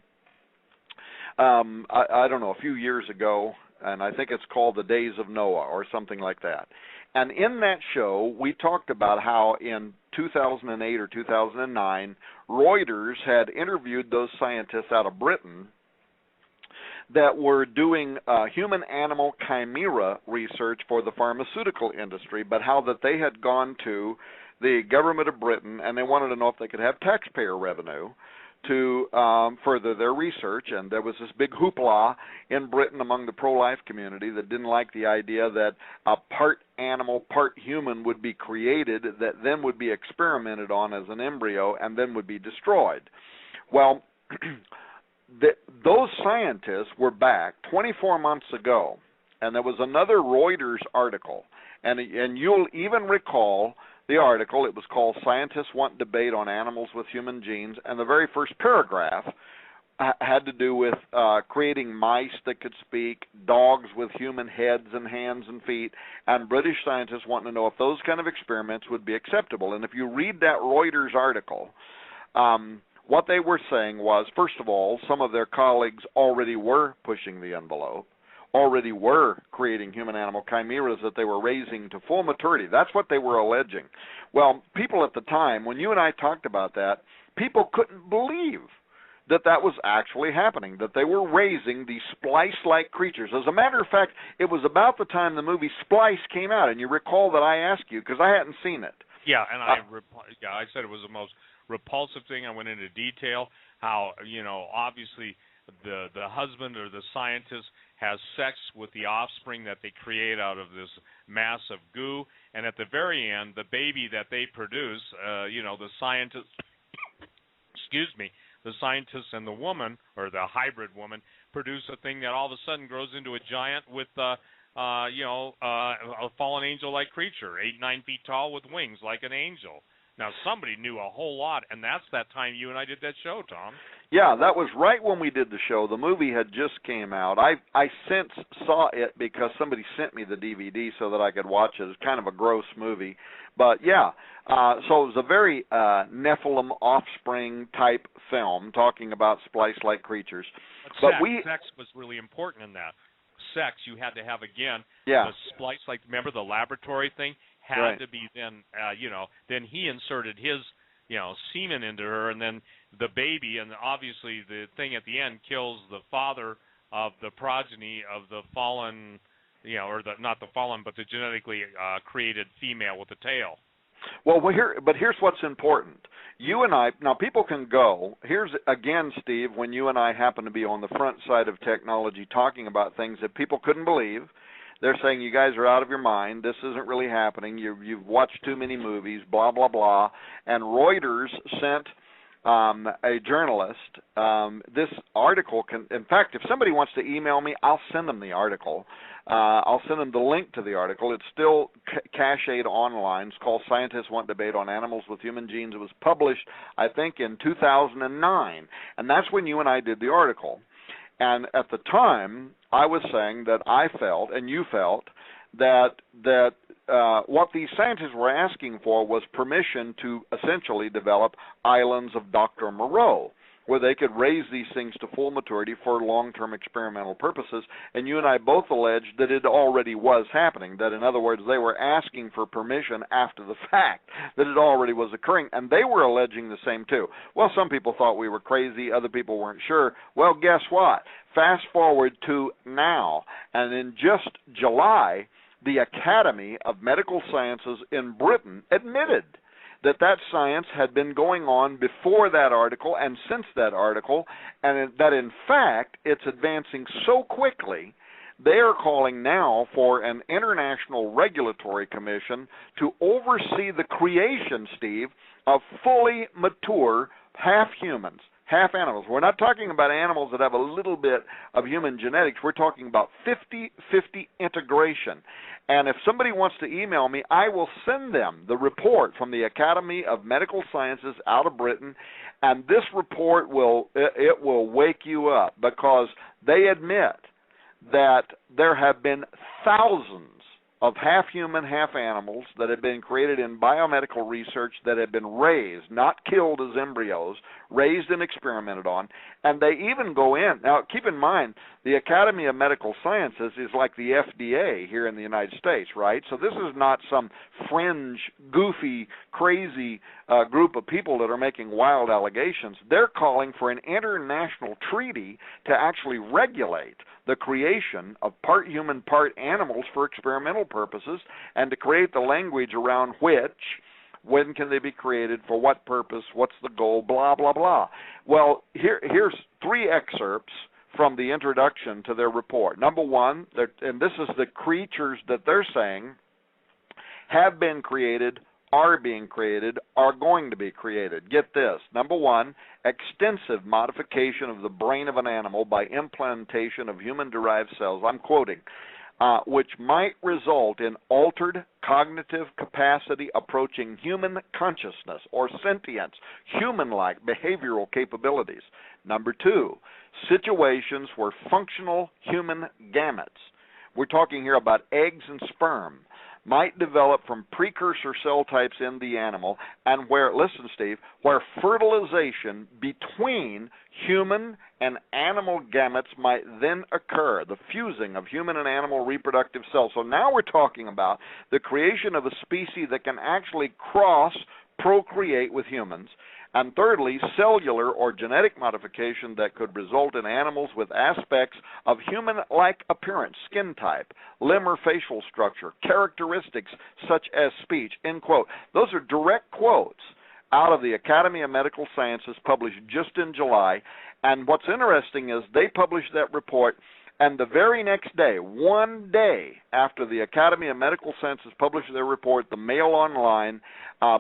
I don't know, a few years ago, and I think it's called The Days of Noah or something like that. And in that show, we talked about how in 2008 or 2009, Reuters had interviewed those scientists out of Britain that were doing human-animal chimera research for the pharmaceutical industry, but how that they had gone to the government of Britain, and they wanted to know if they could have taxpayer revenue to further their research. And there was this big hoopla in Britain among the pro-life community that didn't like the idea that a part animal, part human would be created that then would be experimented on as an embryo and then would be destroyed. Well, those scientists were back 24 months ago, and there was another Reuters article, and you'll even recall the article. It was called "Scientists Want Debate on Animals with Human Genes," and the very first paragraph had to do with creating mice that could speak, dogs with human heads and hands and feet, and British scientists wanting to know if those kind of experiments would be acceptable. And if you read that Reuters article, what they were saying was, first of all, some of their colleagues already were pushing the envelope, already were creating human-animal chimeras that they were raising to full maturity. That's what they were alleging. Well, people at the time, when you and I talked about that, people couldn't believe that that was actually happening, that they were raising these Splice-like creatures. As a matter of fact, it was about the time the movie Splice came out, and you recall that I asked you, because I hadn't seen it. Yeah, and I said it was the most repulsive thing. I went into detail how, obviously the husband or the scientist has sex with the offspring that they create out of this mass of goo, and at the very end, the baby that they produce, the scientist, the scientist and the woman, or the hybrid woman, produce a thing that all of a sudden grows into a giant with, a fallen angel-like creature, 8-9 feet tall with wings like an angel. Now, somebody knew a whole lot, and that's that time you and I did that show, Tom. Yeah, that was right when we did the show. The movie had just came out. I since saw it because somebody sent me the DVD so that I could watch it. It's kind of a gross movie. But, yeah, so it was a very Nephilim offspring type film talking about splice-like creatures. But sex was really important in that. Sex, you had to have, again, the splice-like, remember the laboratory thing? Had to be then, then he inserted his, semen into her, and then the baby, and obviously the thing at the end kills the father of the progeny of the fallen, not the fallen, but the genetically created female with a tail. Well, here's what's important. You and I, now people can go, here's, again, Steve, when you and I happen to be on the front side of technology talking about things that people couldn't believe. They're saying, you guys are out of your mind. This isn't really happening. You've watched too many movies, blah, blah, blah. And Reuters sent a journalist this article. In fact, if somebody wants to email me, I'll send them the article. I'll send them the link to the article. It's still cached online. It's called "Scientists Want Debate on Animals with Human Genes." It was published, I think, in 2009. And that's when you and I did the article. And at the time, I was saying that I felt, and you felt, that what these scientists were asking for was permission to essentially develop islands of Dr. Moreau, where they could raise these things to full maturity for long-term experimental purposes. And you and I both alleged that it already was happening, that in other words, they were asking for permission after the fact, that it already was occurring, and they were alleging the same too. Well, some people thought we were crazy, other people weren't sure. Well, guess what? Fast forward to now, and in just July, the Academy of Medical Sciences in Britain admitted that science had been going on before that article and since that article, and that in fact it's advancing so quickly, they are calling now for an international regulatory commission to oversee the creation, Steve, of fully mature half-humans, half-animals. We're not talking about animals that have a little bit of human genetics. We're talking about 50-50 integration. And if somebody wants to email me, I will send them the report from the Academy of Medical Sciences out of Britain, and this report will wake you up, because they admit that there have been thousands of half-human, half-animals that have been created in biomedical research that have been raised, not killed as embryos, raised and experimented on, and they even go in. Now, keep in mind, the Academy of Medical Sciences is like the FDA here in the United States, right? So this is not some fringe, goofy, crazy group of people that are making wild allegations. They're calling for an international treaty to actually regulate the creation of part human, part animals for experimental purposes, and to create the language around which When can they be created? For what purpose? What's the goal? Blah, blah, blah. Well, here's 3 excerpts from the introduction to their report. Number 1, and this is the creatures that they're saying have been created, are being created, are going to be created. Get this. Number 1, extensive modification of the brain of an animal by implantation of human-derived cells. I'm quoting. Which might result in altered cognitive capacity approaching human consciousness or sentience, human-like behavioral capabilities. Number 2, situations where functional human gametes, we're talking here about eggs and sperm, might develop from precursor cell types in the animal, and where, listen, Steve, where fertilization between human and animal gametes might then occur, the fusing of human and animal reproductive cells. So now we're talking about the creation of a species that can actually procreate with humans. And thirdly, cellular or genetic modification that could result in animals with aspects of human-like appearance, skin type, limb or facial structure, characteristics such as speech, end quote. Those are direct quotes out of the Academy of Medical Sciences published just in July. And what's interesting is they published that report, and the very next day, one day after the Academy of Medical Sciences published their report, the Mail Online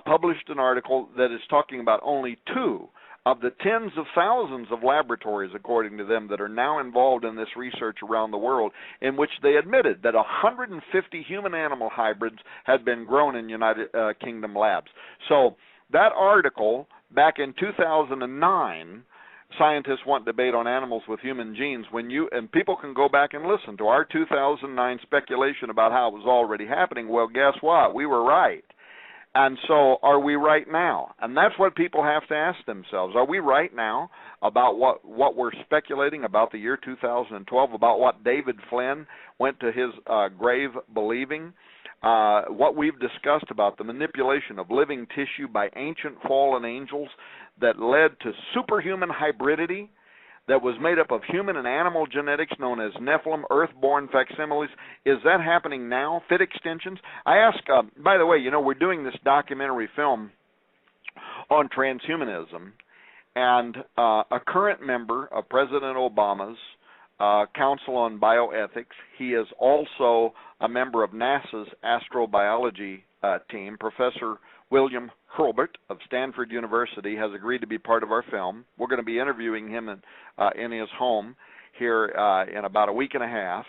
published an article that is talking about only 2 of the tens of thousands of laboratories, according to them, that are now involved in this research around the world, in which they admitted that 150 human-animal hybrids had been grown in United Kingdom labs. So that article, back in 2009, Scientists Want Debate on Animals with Human Genes, and people can go back and listen to our 2009 speculation about how it was already happening. Well, guess what? We were right. And so are we right now? And that's what people have to ask themselves. Are we right now about what we're speculating about the year 2012, about what David Flynn went to his grave believing? What we've discussed about the manipulation of living tissue by ancient fallen angels that led to superhuman hybridity that was made up of human and animal genetics known as Nephilim, earth-born facsimiles. Is that happening now? Fit extensions? I ask, by the way, we're doing this documentary film on transhumanism, and a current member of President Obama's Council on Bioethics, he is also a member of NASA's astrobiology team, Professor William Hurlburt of Stanford University, has agreed to be part of our film. We're going to be interviewing him in his home here in about a week and a half.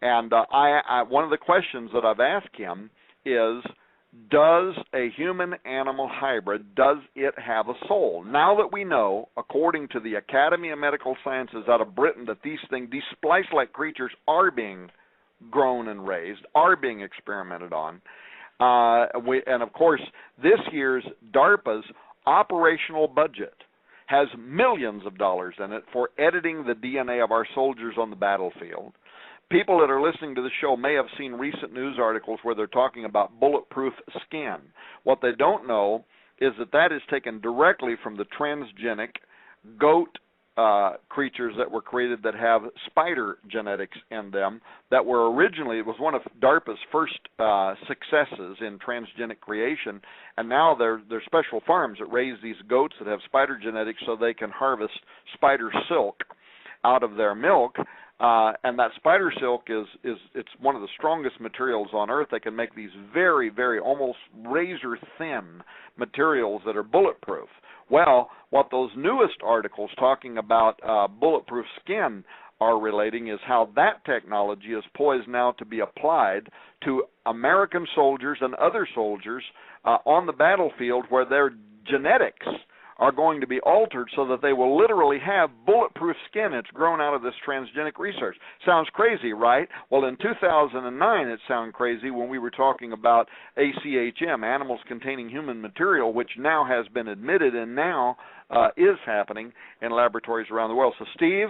And one of the questions that I've asked him is, does a human-animal hybrid, does it have a soul? Now that we know, according to the Academy of Medical Sciences out of Britain, that these splice-like creatures are being grown and raised, are being experimented on, and of course, this year's DARPA's operational budget has millions of dollars in it for editing the DNA of our soldiers on the battlefield. People that are listening to the show may have seen recent news articles where they're talking about bulletproof skin. What they don't know is that is taken directly from the transgenic goat creatures that were created that have spider genetics in them that were originally, it was one of DARPA's first successes in transgenic creation, and now they're special farms that raise these goats that have spider genetics so they can harvest spider silk out of their milk. And that spider silk it's one of the strongest materials on earth. They can make these very, very almost razor thin materials that are bulletproof. Well, what those newest articles talking about bulletproof skin are relating is how that technology is poised now to be applied to American soldiers and other soldiers on the battlefield, where their genetics are going to be altered so that they will literally have bulletproof skin that's grown out of this transgenic research. Sounds crazy, right? Well, in 2009, it sounded crazy when we were talking about ACHM, animals containing human material, which now has been admitted and now is happening in laboratories around the world. So, Steve,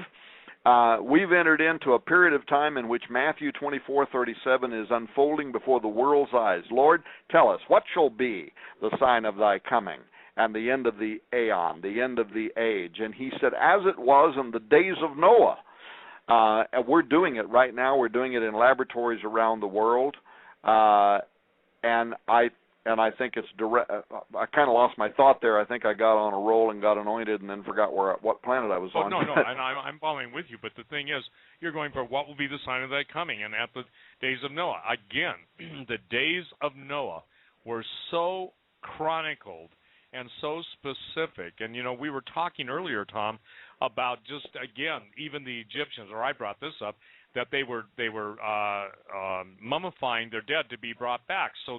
we've entered into a period of time in which Matthew 24:37 is unfolding before the world's eyes. Lord, tell us, what shall be the sign of thy coming and the end of the aeon, the end of the age? And he said, as it was in the days of Noah. And we're doing it right now. We're doing it in laboratories around the world. And I and I think it's direct. I kind of lost my thought there. I think I got on a roll and got anointed, and then forgot what planet I was on. No, and I'm following with you. But the thing is, you're going for what will be the sign of that coming, and at the days of Noah. Again, the days of Noah were so chronicled and so specific. And we were talking earlier, Tom, about just again, even the Egyptians, or I brought this up, that they were mummifying their dead to be brought back. So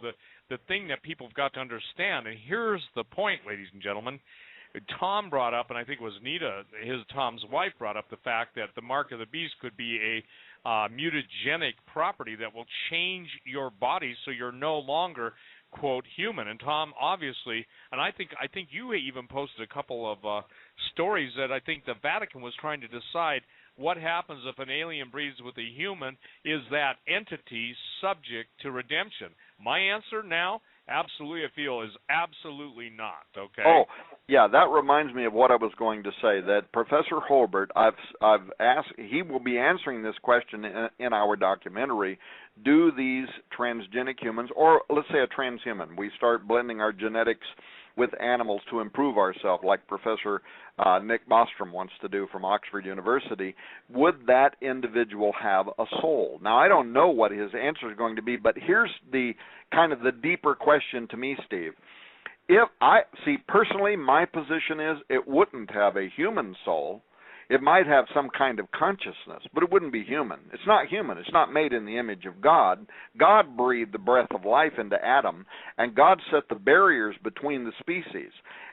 the thing that people have got to understand, and here's the point, ladies and gentlemen, Tom brought up, and I think it was Nita, Tom's wife, brought up the fact that the mark of the beast could be a mutagenic property that will change your body so you're no longer, quote, human. And Tom, obviously, and I think you even posted a couple of stories that I think the Vatican was trying to decide what happens if an alien breeds with a human. Is that entity subject to redemption? My answer now, absolutely, I feel, is absolutely not. Okay. Oh, yeah, that reminds me of what I was going to say. That Professor Holbert, I've asked. He will be answering this question in our documentary. Do these transgenic humans, or let's say a transhuman, we start blending our genetics with animals to improve ourselves, like Professor Nick Bostrom wants to do from Oxford University, would that individual have a soul? Now, I don't know what his answer is going to be, but here's the kind of the deeper question to me, Steve. If I see, personally, my position is it wouldn't have a human soul. It might have some kind of consciousness, but it wouldn't be human. It's not human. It's not made in the image of God. God breathed the breath of life into Adam, and God set the barriers between the species.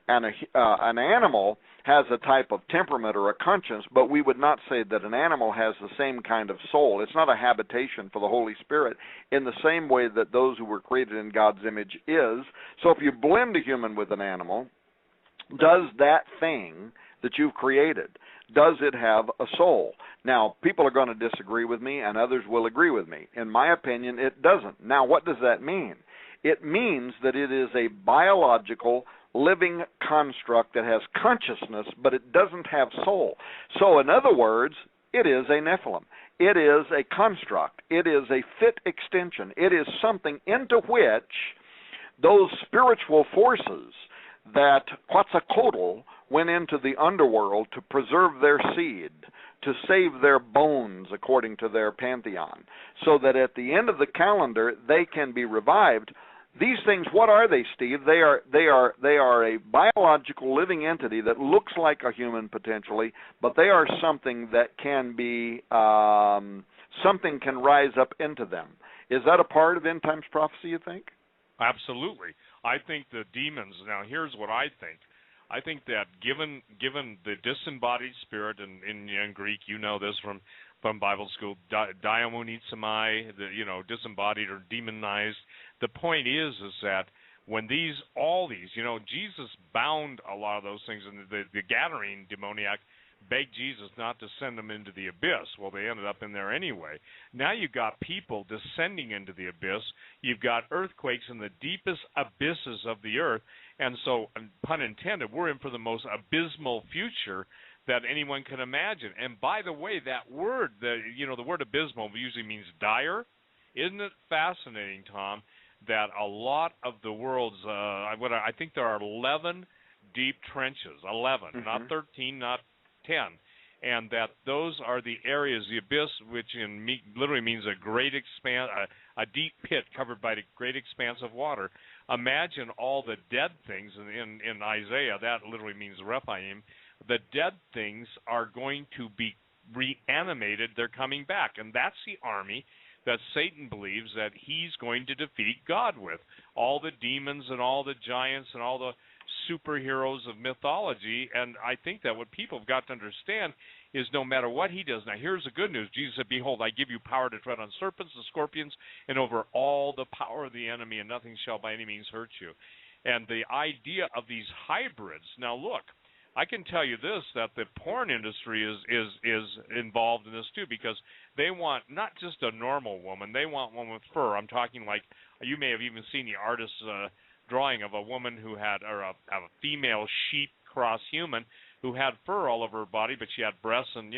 And an animal has a type of temperament or a conscience, but we would not say that an animal has the same kind of soul. It's not a habitation for the Holy Spirit in the same way that those who were created in God's image is. So if you blend a human with an animal, does that thing that you've created, does it have a soul? Now, people are going to disagree with me, and others will agree with me. In my opinion, it doesn't. Now, what does that mean? It means that it is a biological, living construct that has consciousness, but it doesn't have soul. So, in other words, it is a Nephilim. It is a construct. It is a fit extension. It is something into which those spiritual forces that Quetzalcoatl went into the underworld to preserve their seed, to save their bones, according to their pantheon, so that at the end of the calendar they can be revived. These things, what are they, Steve? They are a biological living entity that looks like a human potentially, but they are something that can be something can rise up into them. Is that a part of end times prophecy, you think? Absolutely. I think the demons. Now, here's what I think. I think that given the disembodied spirit, in Greek, you know this from Bible school, daimonisomai, disembodied or demonized. The point is that when all these, Jesus bound a lot of those things, and the Gadarene demoniac begged Jesus not to send them into the abyss. Well, they ended up in there anyway. Now you've got people descending into the abyss. You've got earthquakes in the deepest abysses of the earth. And so, pun intended, we're in for the most abysmal future that anyone can imagine. And by the way, that word, the word abysmal usually means dire. Isn't it fascinating, Tom, that a lot of the world's, I think there are 11 deep trenches, 11, not 13, not 10, and that those are the areas, the abyss, which literally means a great expanse, a deep pit covered by a great expanse of water. Imagine all the dead things in Isaiah. That literally means Rephaim. The dead things are going to be reanimated. They're coming back, and that's the army that Satan believes that he's going to defeat God with. All the demons and all the giants and all the superheroes of mythology. And I think that what people have got to understand is no matter what he does. Now, here's the good news. Jesus said, behold, I give you power to tread on serpents and scorpions and over all the power of the enemy, and nothing shall by any means hurt you. And the idea of these hybrids. Now, look, I can tell you this, that the porn industry is involved in this too, because they want not just a normal woman, they want one with fur. I'm talking like, you may have even seen the artist's drawing of a woman who had, or a female sheep cross human who had fur all over her body, but she had breasts and,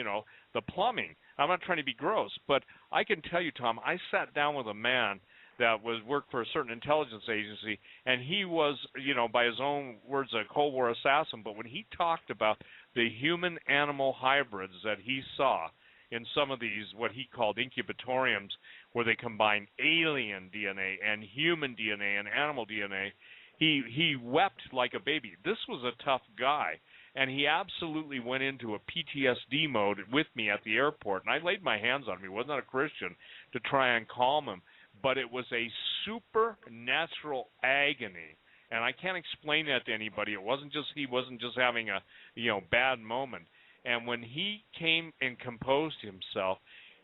the plumbing. I'm not trying to be gross, but I can tell you, Tom, I sat down with a man that worked for a certain intelligence agency, and he was, by his own words, a Cold War assassin. But when he talked about the human-animal hybrids that he saw in some of these, what he called incubatoriums, where they combine alien DNA and human DNA and animal DNA, he wept like a baby. This was a tough guy, and he absolutely went into a PTSD mode with me at the airport, and I laid my hands on him. He was not a Christian, to try and calm him, but it was a supernatural agony, and I can't explain that to anybody. He wasn't just having a bad moment. And when he came and composed himself,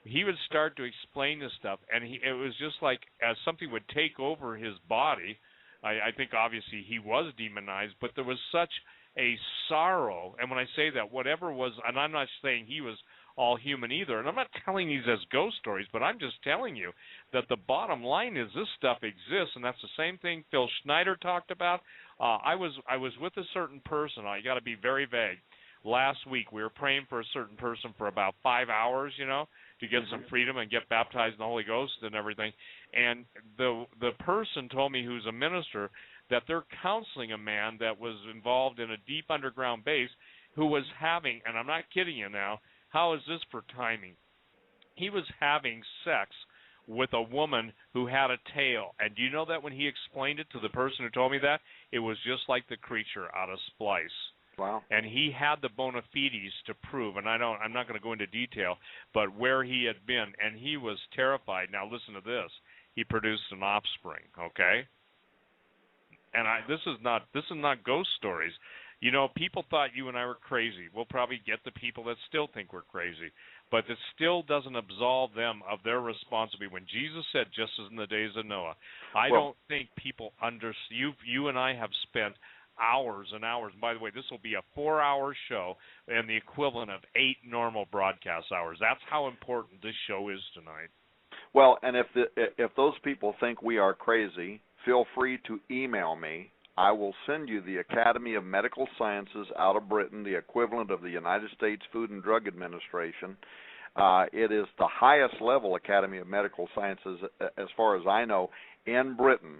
he would start to explain this stuff, and it was just like as something would take over his body. I think obviously he was demonized, but there was such a sorrow. And when I say that, whatever was, and I'm not saying he was all human either, and I'm not telling these as ghost stories, but I'm just telling you that the bottom line is this stuff exists, and that's the same thing Phil Schneider talked about. I was with a certain person. I got to be very vague. Last week we were praying for a certain person for about 5 hours, to get some freedom and get baptized in the Holy Ghost and everything. And the person told me, who's a minister, that they're counseling a man that was involved in a deep underground base who was having, and I'm not kidding you now, how is this for timing? He was having sex with a woman who had a tail. And do you know that when he explained it to the person who told me that, it was just like the creature out of Splice. Wow. And he had the bona fides to prove, and I'm not going to go into detail, but where he had been, and he was terrified. Now listen to this. He produced an offspring, okay? And this is not ghost stories. People thought you and I were crazy. We'll probably get the people that still think we're crazy. But it still doesn't absolve them of their responsibility. When Jesus said, just as in the days of Noah, I don't think people understand. You and I have spent hours and hours. By the way, this will be a 4-hour show and the equivalent of 8 normal broadcast hours. That's how important this show is tonight. Well, and if those people think we are crazy, feel free to email me. I will send you the Academy of Medical Sciences out of Britain, the equivalent of the United States Food and Drug Administration. It is the highest level Academy of Medical Sciences, as far as I know, in Britain.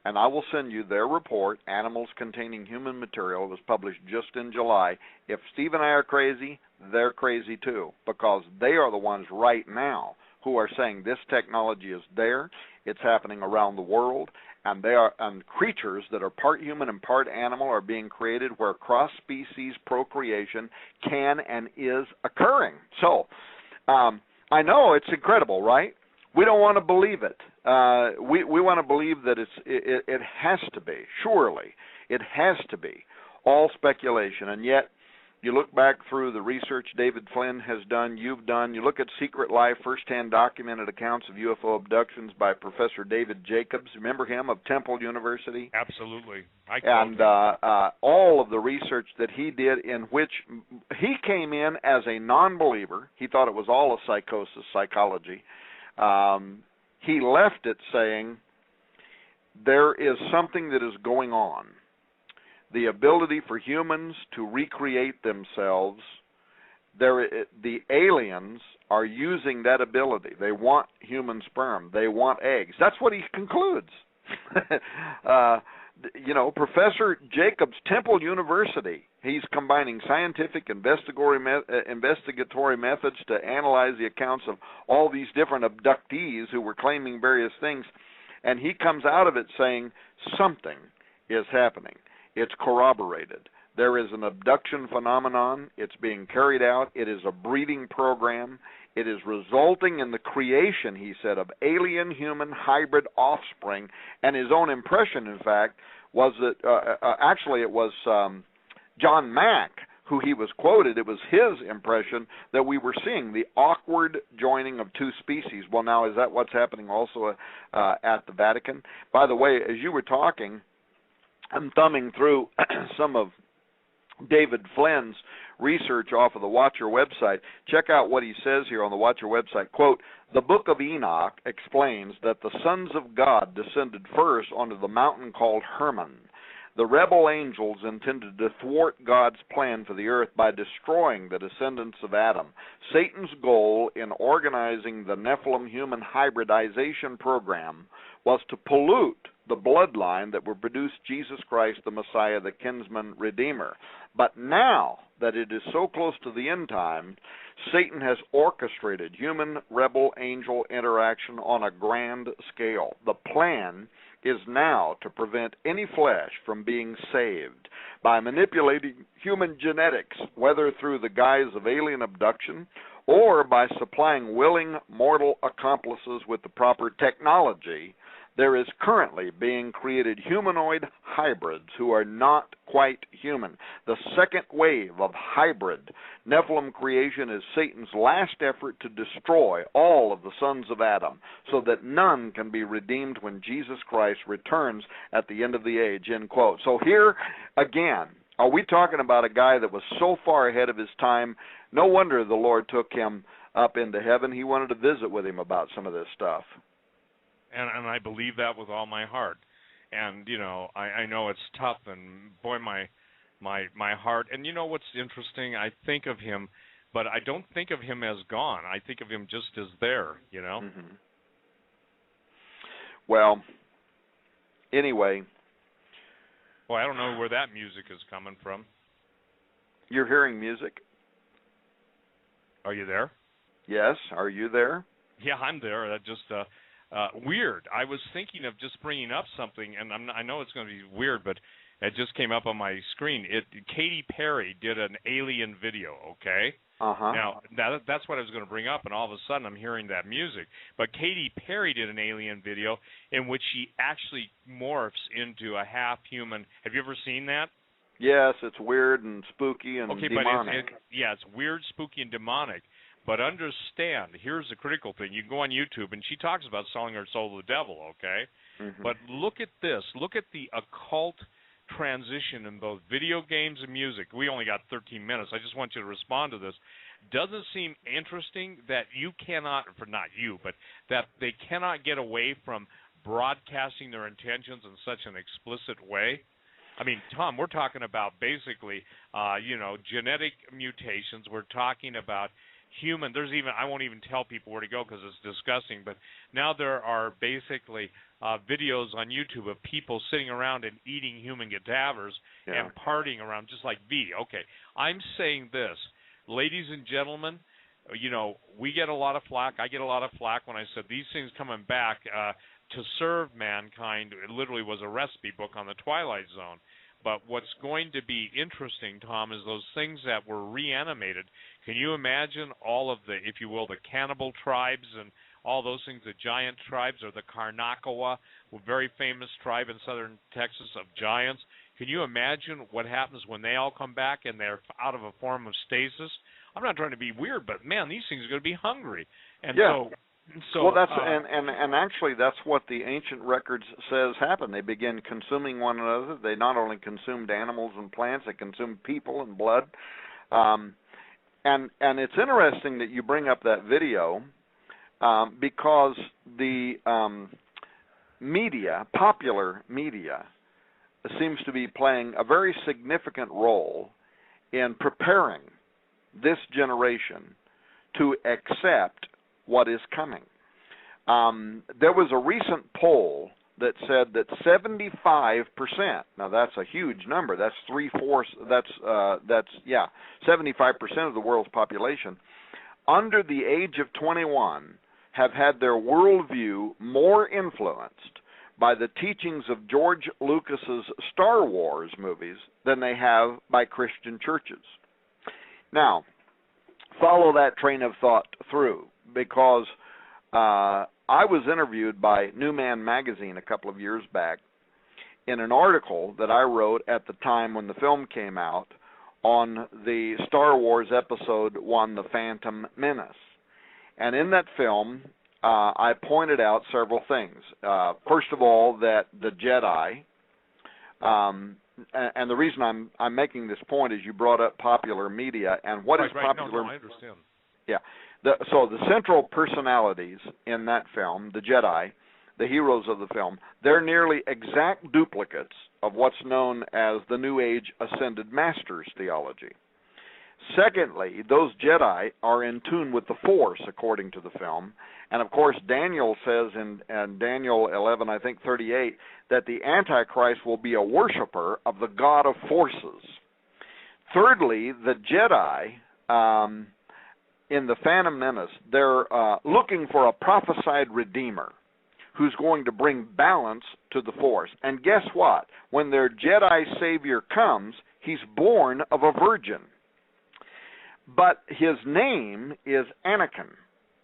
And I will send you their report, Animals Containing Human Material. It was published just in July. If Steve and I are crazy, they're crazy too, because they are the ones right now who are saying this technology is there, it's happening around the world, and creatures that are part human and part animal are being created where cross-species procreation can and is occurring. So, I know it's incredible, right? We don't want to believe it. We want to believe that it has to be. Surely, it has to be all speculation. And yet, you look back through the research David Flynn has done, you've done. You look at Secret Life, first-hand documented accounts of UFO abductions by Professor David Jacobs. Remember him, of Temple University? Absolutely. And all of the research that he did, in which he came in as a non-believer. He thought it was all a psychology. He left it saying there is something that is going on. The ability for humans to recreate themselves, the aliens are using that ability. They want human sperm. They want eggs. That's what he concludes. Professor Jacobs, Temple University, he's combining scientific investigatory methods to analyze the accounts of all these different abductees who were claiming various things, and he comes out of it saying something is happening. It's corroborated. There is an abduction phenomenon. It's being carried out. It is a breeding program. It is resulting in the creation, he said, of alien-human hybrid offspring. And his own impression, in fact, was that actually it was John Mack who he was quoted. It was his impression that we were seeing the awkward joining of two species. Well, now, is that what's happening also at the Vatican? By the way, as you were talking, I'm thumbing through some of David Flynn's research off of the Watcher website. Check out what he says here on the Watcher website. Quote, the Book of Enoch explains that the sons of God descended first onto the mountain called Hermon. the rebel angels intended to thwart God's plan for the earth by destroying the descendants of Adam. Satan's goal in organizing the Nephilim human hybridization program was to pollute the bloodline that would produce Jesus Christ, the Messiah, the kinsman redeemer. But now that it is so close to the end time, Satan has orchestrated human rebel angel interaction on a grand scale. The plan is now to prevent any flesh from being saved by manipulating human genetics, whether through the guise of alien abduction or by supplying willing mortal accomplices with the proper technology. There is currently being created humanoid hybrids who are not quite human. The second wave of hybrid Nephilim creation is Satan's last effort to destroy all of the sons of Adam so that none can be redeemed when Jesus Christ returns at the end of the age, end quote. So here, again, are we talking about a guy that was so far ahead of his time? No wonder the Lord took him up into heaven. He wanted to visit with him about some of this stuff. And I believe that with all my heart. And, you know, I know it's tough, and boy, my heart. And you know what's interesting? I think of him, but I don't think of him as gone. I think of him just as there, you know? Mm-hmm. Well, anyway. Well, I don't know where that music is coming from. You're hearing music? Are you there? Yes. Are you there? Yeah, I'm there. That just... weird. I was thinking of just bringing up something, and I know it's going to be weird, but it just came up on my screen. Katy Perry did an alien video, okay? Uh-huh. Now, that's what I was going to bring up, and all of a sudden I'm hearing that music. But Katy Perry did an alien video in which she actually morphs into a half-human. Have you ever seen that? Yes, it's weird and spooky and demonic. But it's weird, spooky, and demonic. But understand, here's the critical thing. You can go on YouTube, and she talks about selling her soul to the devil, okay? Mm-hmm. But look at this. Look at the occult transition in both video games and music. We only got 13 minutes. I just want you to respond to this. Doesn't seem interesting that you cannot, for not you, but that they cannot get away from broadcasting their intentions in such an explicit way? I mean, Tom, we're talking about basically, genetic mutations. We're talking about human, I won't even tell people where to go because it's disgusting, but now there are basically videos on YouTube of people sitting around and eating human cadavers and partying around just like V. Okay, I'm saying this, ladies and gentlemen, we get a lot of flack. I get a lot of flack when I said these things coming back to serve mankind. It literally was a recipe book on the Twilight Zone. But what's going to be interesting, Tom, is those things that were reanimated. Can you imagine all of the, if you will, the cannibal tribes and all those things, the giant tribes, or the Karnakawa, a very famous tribe in southern Texas of giants? Can you imagine what happens when they all come back and they're out of a form of stasis? I'm not trying to be weird, but, man, these things are going to be hungry. And well, that's and actually that's what the ancient records says happened. They began consuming one another. They not only consumed animals and plants, they consumed people and blood. And it's interesting that you bring up that video because the popular media, seems to be playing a very significant role in preparing this generation to accept what is coming. There was a recent poll that said that 75%, now that's a huge number, that's 75% of the world's population, under the age of 21 have had their worldview more influenced by the teachings of George Lucas's Star Wars movies than they have by Christian churches. Now, follow that train of thought through, because I was interviewed by New Man magazine a couple of years back in an article that I wrote at the time when the film came out on the Star Wars Episode 1, The Phantom Menace. And in that film, I pointed out several things. First of all, that the Jedi, and the reason I'm making this point is you brought up popular media, and what is popular? No, I understand. Yeah. So the central personalities in that film, the Jedi, the heroes of the film, they're nearly exact duplicates of what's known as the New Age Ascended Masters theology. Secondly, those Jedi are in tune with the Force, according to the film. And of course, Daniel says in Daniel 11, I think 38, that the Antichrist will be a worshiper of the God of forces. Thirdly, the Jedi, in the Phantom Menace, they're looking for a prophesied Redeemer who's going to bring balance to the Force. And guess what? When their Jedi Savior comes, he's born of a virgin. But his name is Anakin,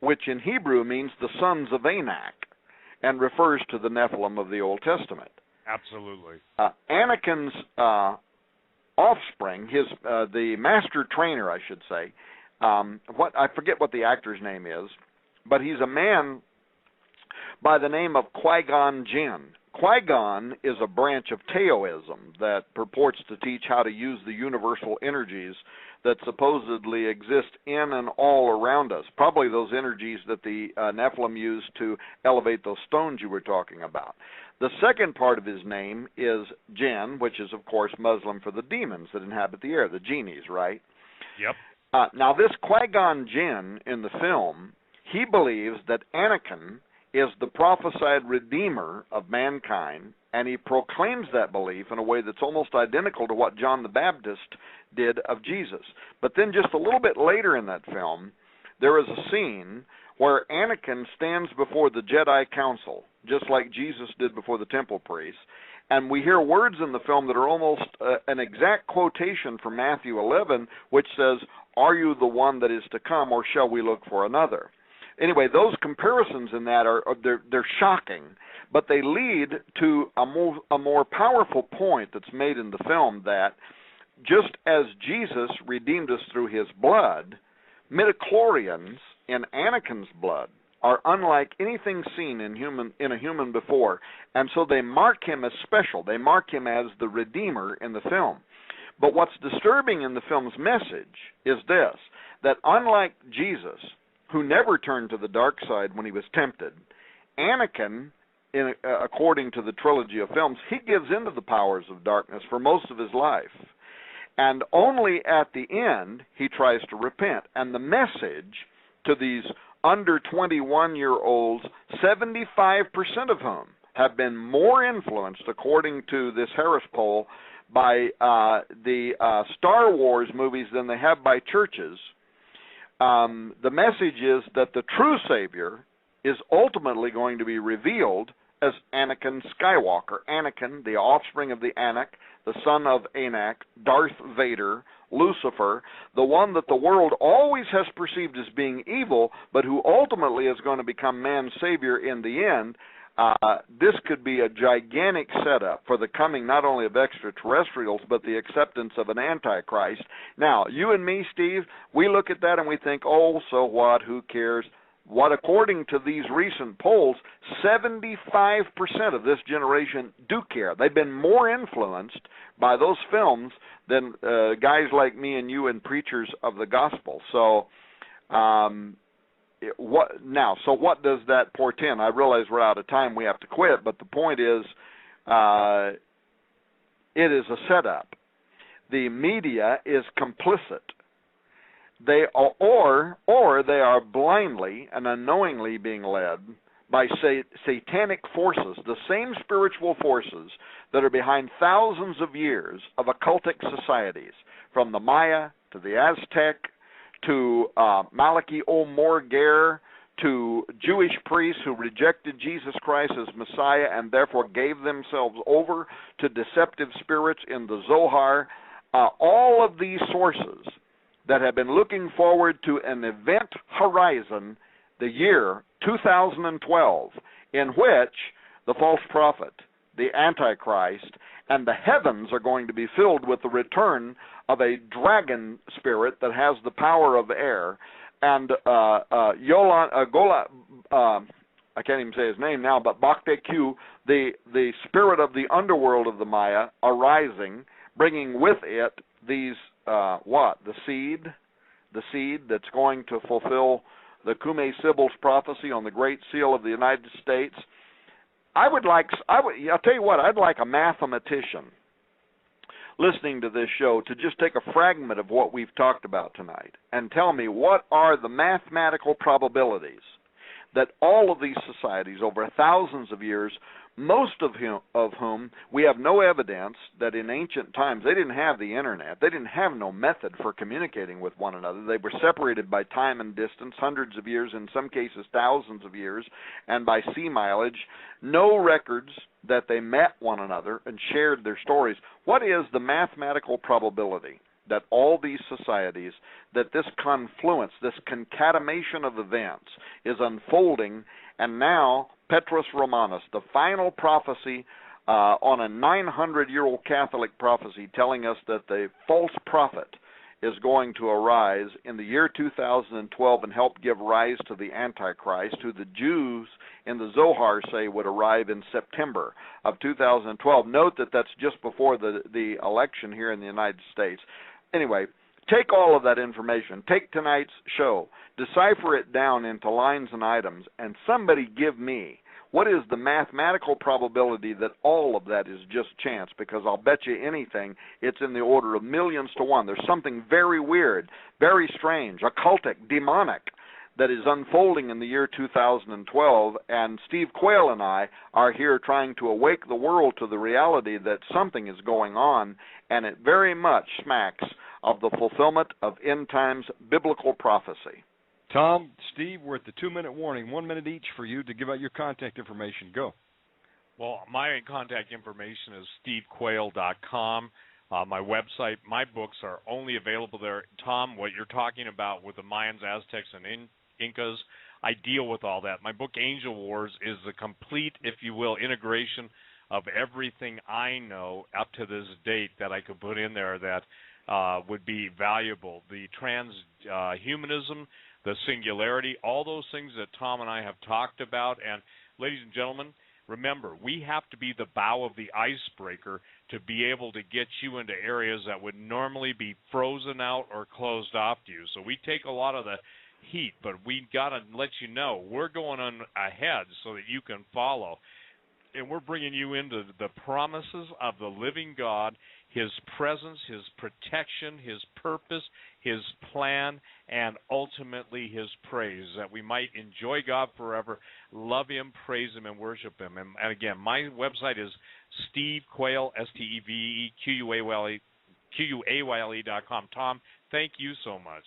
which in Hebrew means the sons of Anak, and refers to the Nephilim of the Old Testament. Absolutely. Anakin's offspring, the master trainer, I should say, I forget what the actor's name is, but he's a man by the name of Qui-Gon Jinn. Qui-Gon is a branch of Taoism that purports to teach how to use the universal energies that supposedly exist in and all around us, probably those energies that the Nephilim used to elevate those stones you were talking about. The second part of his name is Jinn, which is, of course, Muslim for the demons that inhabit the air, the genies, right? Yep. Now, this Qui-Gon Jinn in the film, he believes that Anakin is the prophesied redeemer of mankind, and he proclaims that belief in a way that's almost identical to what John the Baptist did of Jesus. But then just a little bit later in that film, there is a scene where Anakin stands before the Jedi Council, just like Jesus did before the temple priests, and we hear words in the film that are almost an exact quotation from Matthew 11, which says, "Are you the one that is to come, or shall we look for another?" Anyway, those comparisons in that they're shocking, but they lead to a more powerful point that's made in the film, that just as Jesus redeemed us through his blood, midichlorians in Anakin's blood are unlike anything seen in a human before, and so they mark him as special. They mark him as the Redeemer in the film. But what's disturbing in the film's message is this, that unlike Jesus, who never turned to the dark side when he was tempted, Anakin, according to the trilogy of films, he gives into the powers of darkness for most of his life. And only at the end, he tries to repent. And the message to these under 21-year-olds, 75% of whom have been more influenced, according to this Harris poll, by the Star Wars movies than they have by churches. The message is that the true Savior is ultimately going to be revealed as Anakin Skywalker. Anakin, the offspring of the Anak, the son of Anak, Darth Vader, Lucifer, the one that the world always has perceived as being evil, but who ultimately is going to become man's Savior in the end. This could be a gigantic setup for the coming not only of extraterrestrials, but the acceptance of an Antichrist. Now, you and me, Steve, we look at that and we think, oh, so what, who cares? What, according to these recent polls, 75% of this generation do care. They've been more influenced by those films than guys like me and you and preachers of the gospel. So, so what does that portend? I realize we're out of time, we have to quit, but the point is, it is a setup. The media is complicit. They are, or they are blindly and unknowingly being led by satanic forces, the same spiritual forces that are behind thousands of years of occultic societies, from the Maya to the Aztec to Malachi O'Morger, to Jewish priests who rejected Jesus Christ as Messiah and therefore gave themselves over to deceptive spirits in the Zohar. All of these sources that have been looking forward to an event horizon, the year 2012, in which the false prophet, the Antichrist, and the heavens are going to be filled with the return of a dragon spirit that has the power of air, and I can't even say his name now, but Bakteku, the spirit of the underworld of the Maya, arising, bringing with it these, the seed that's going to fulfill the Kume Sibyl's prophecy on the Great Seal of the United States. I'll tell you what, I'd like a mathematician listening to this show to just take a fragment of what we've talked about tonight and tell me what are the mathematical probabilities that all of these societies over thousands of years, most of whom we have no evidence that in ancient times they didn't have the internet, they didn't have no method for communicating with one another. They were separated by time and distance, hundreds of years, in some cases thousands of years, and by sea mileage. No records that they met one another and shared their stories. What is the mathematical probability that all these societies, that this confluence, this concatenation of events is unfolding, and now Petrus Romanus, the final prophecy on a 900-year-old Catholic prophecy telling us that the false prophet is going to arise in the year 2012 and help give rise to the Antichrist, who the Jews in the Zohar say would arrive in September of 2012. Note that that's just before the election here in the United States. Anyway, take all of that information, take tonight's show, decipher it down into lines and items, and somebody give me what is the mathematical probability that all of that is just chance, because I'll bet you anything it's in the order of millions to one. There's something very weird, very strange, occultic, demonic that is unfolding in the year 2012, and Steve Quayle and I are here trying to awake the world to the reality that something is going on, and it very much smacks of the fulfillment of end times biblical prophecy. Tom, Steve, we're at the 2-minute warning. 1 minute each for you to give out your contact information. Go. Well, my contact information is stevequayle.com. My website, my books are only available there. Tom, what you're talking about with the Mayans, Aztecs, and Incas, I deal with all that. My book, Angel Wars, is the complete, if you will, integration of everything I know up to this date that I could put in there that would be valuable. The transhumanism, the singularity, all those things that Tom and I have talked about. And ladies and gentlemen, remember, we have to be the bow of the icebreaker to be able to get you into areas that would normally be frozen out or closed off to you. So we take a lot of the heat, but we got to let you know we're going on ahead so that you can follow. And we're bringing you into the promises of the living God, His presence, His protection, His purpose, His plan, and ultimately His praise, that we might enjoy God forever, love Him, praise Him, and worship Him. And again, my website is Steve Quayle, SteveQuayle.com. Tom, thank you so much.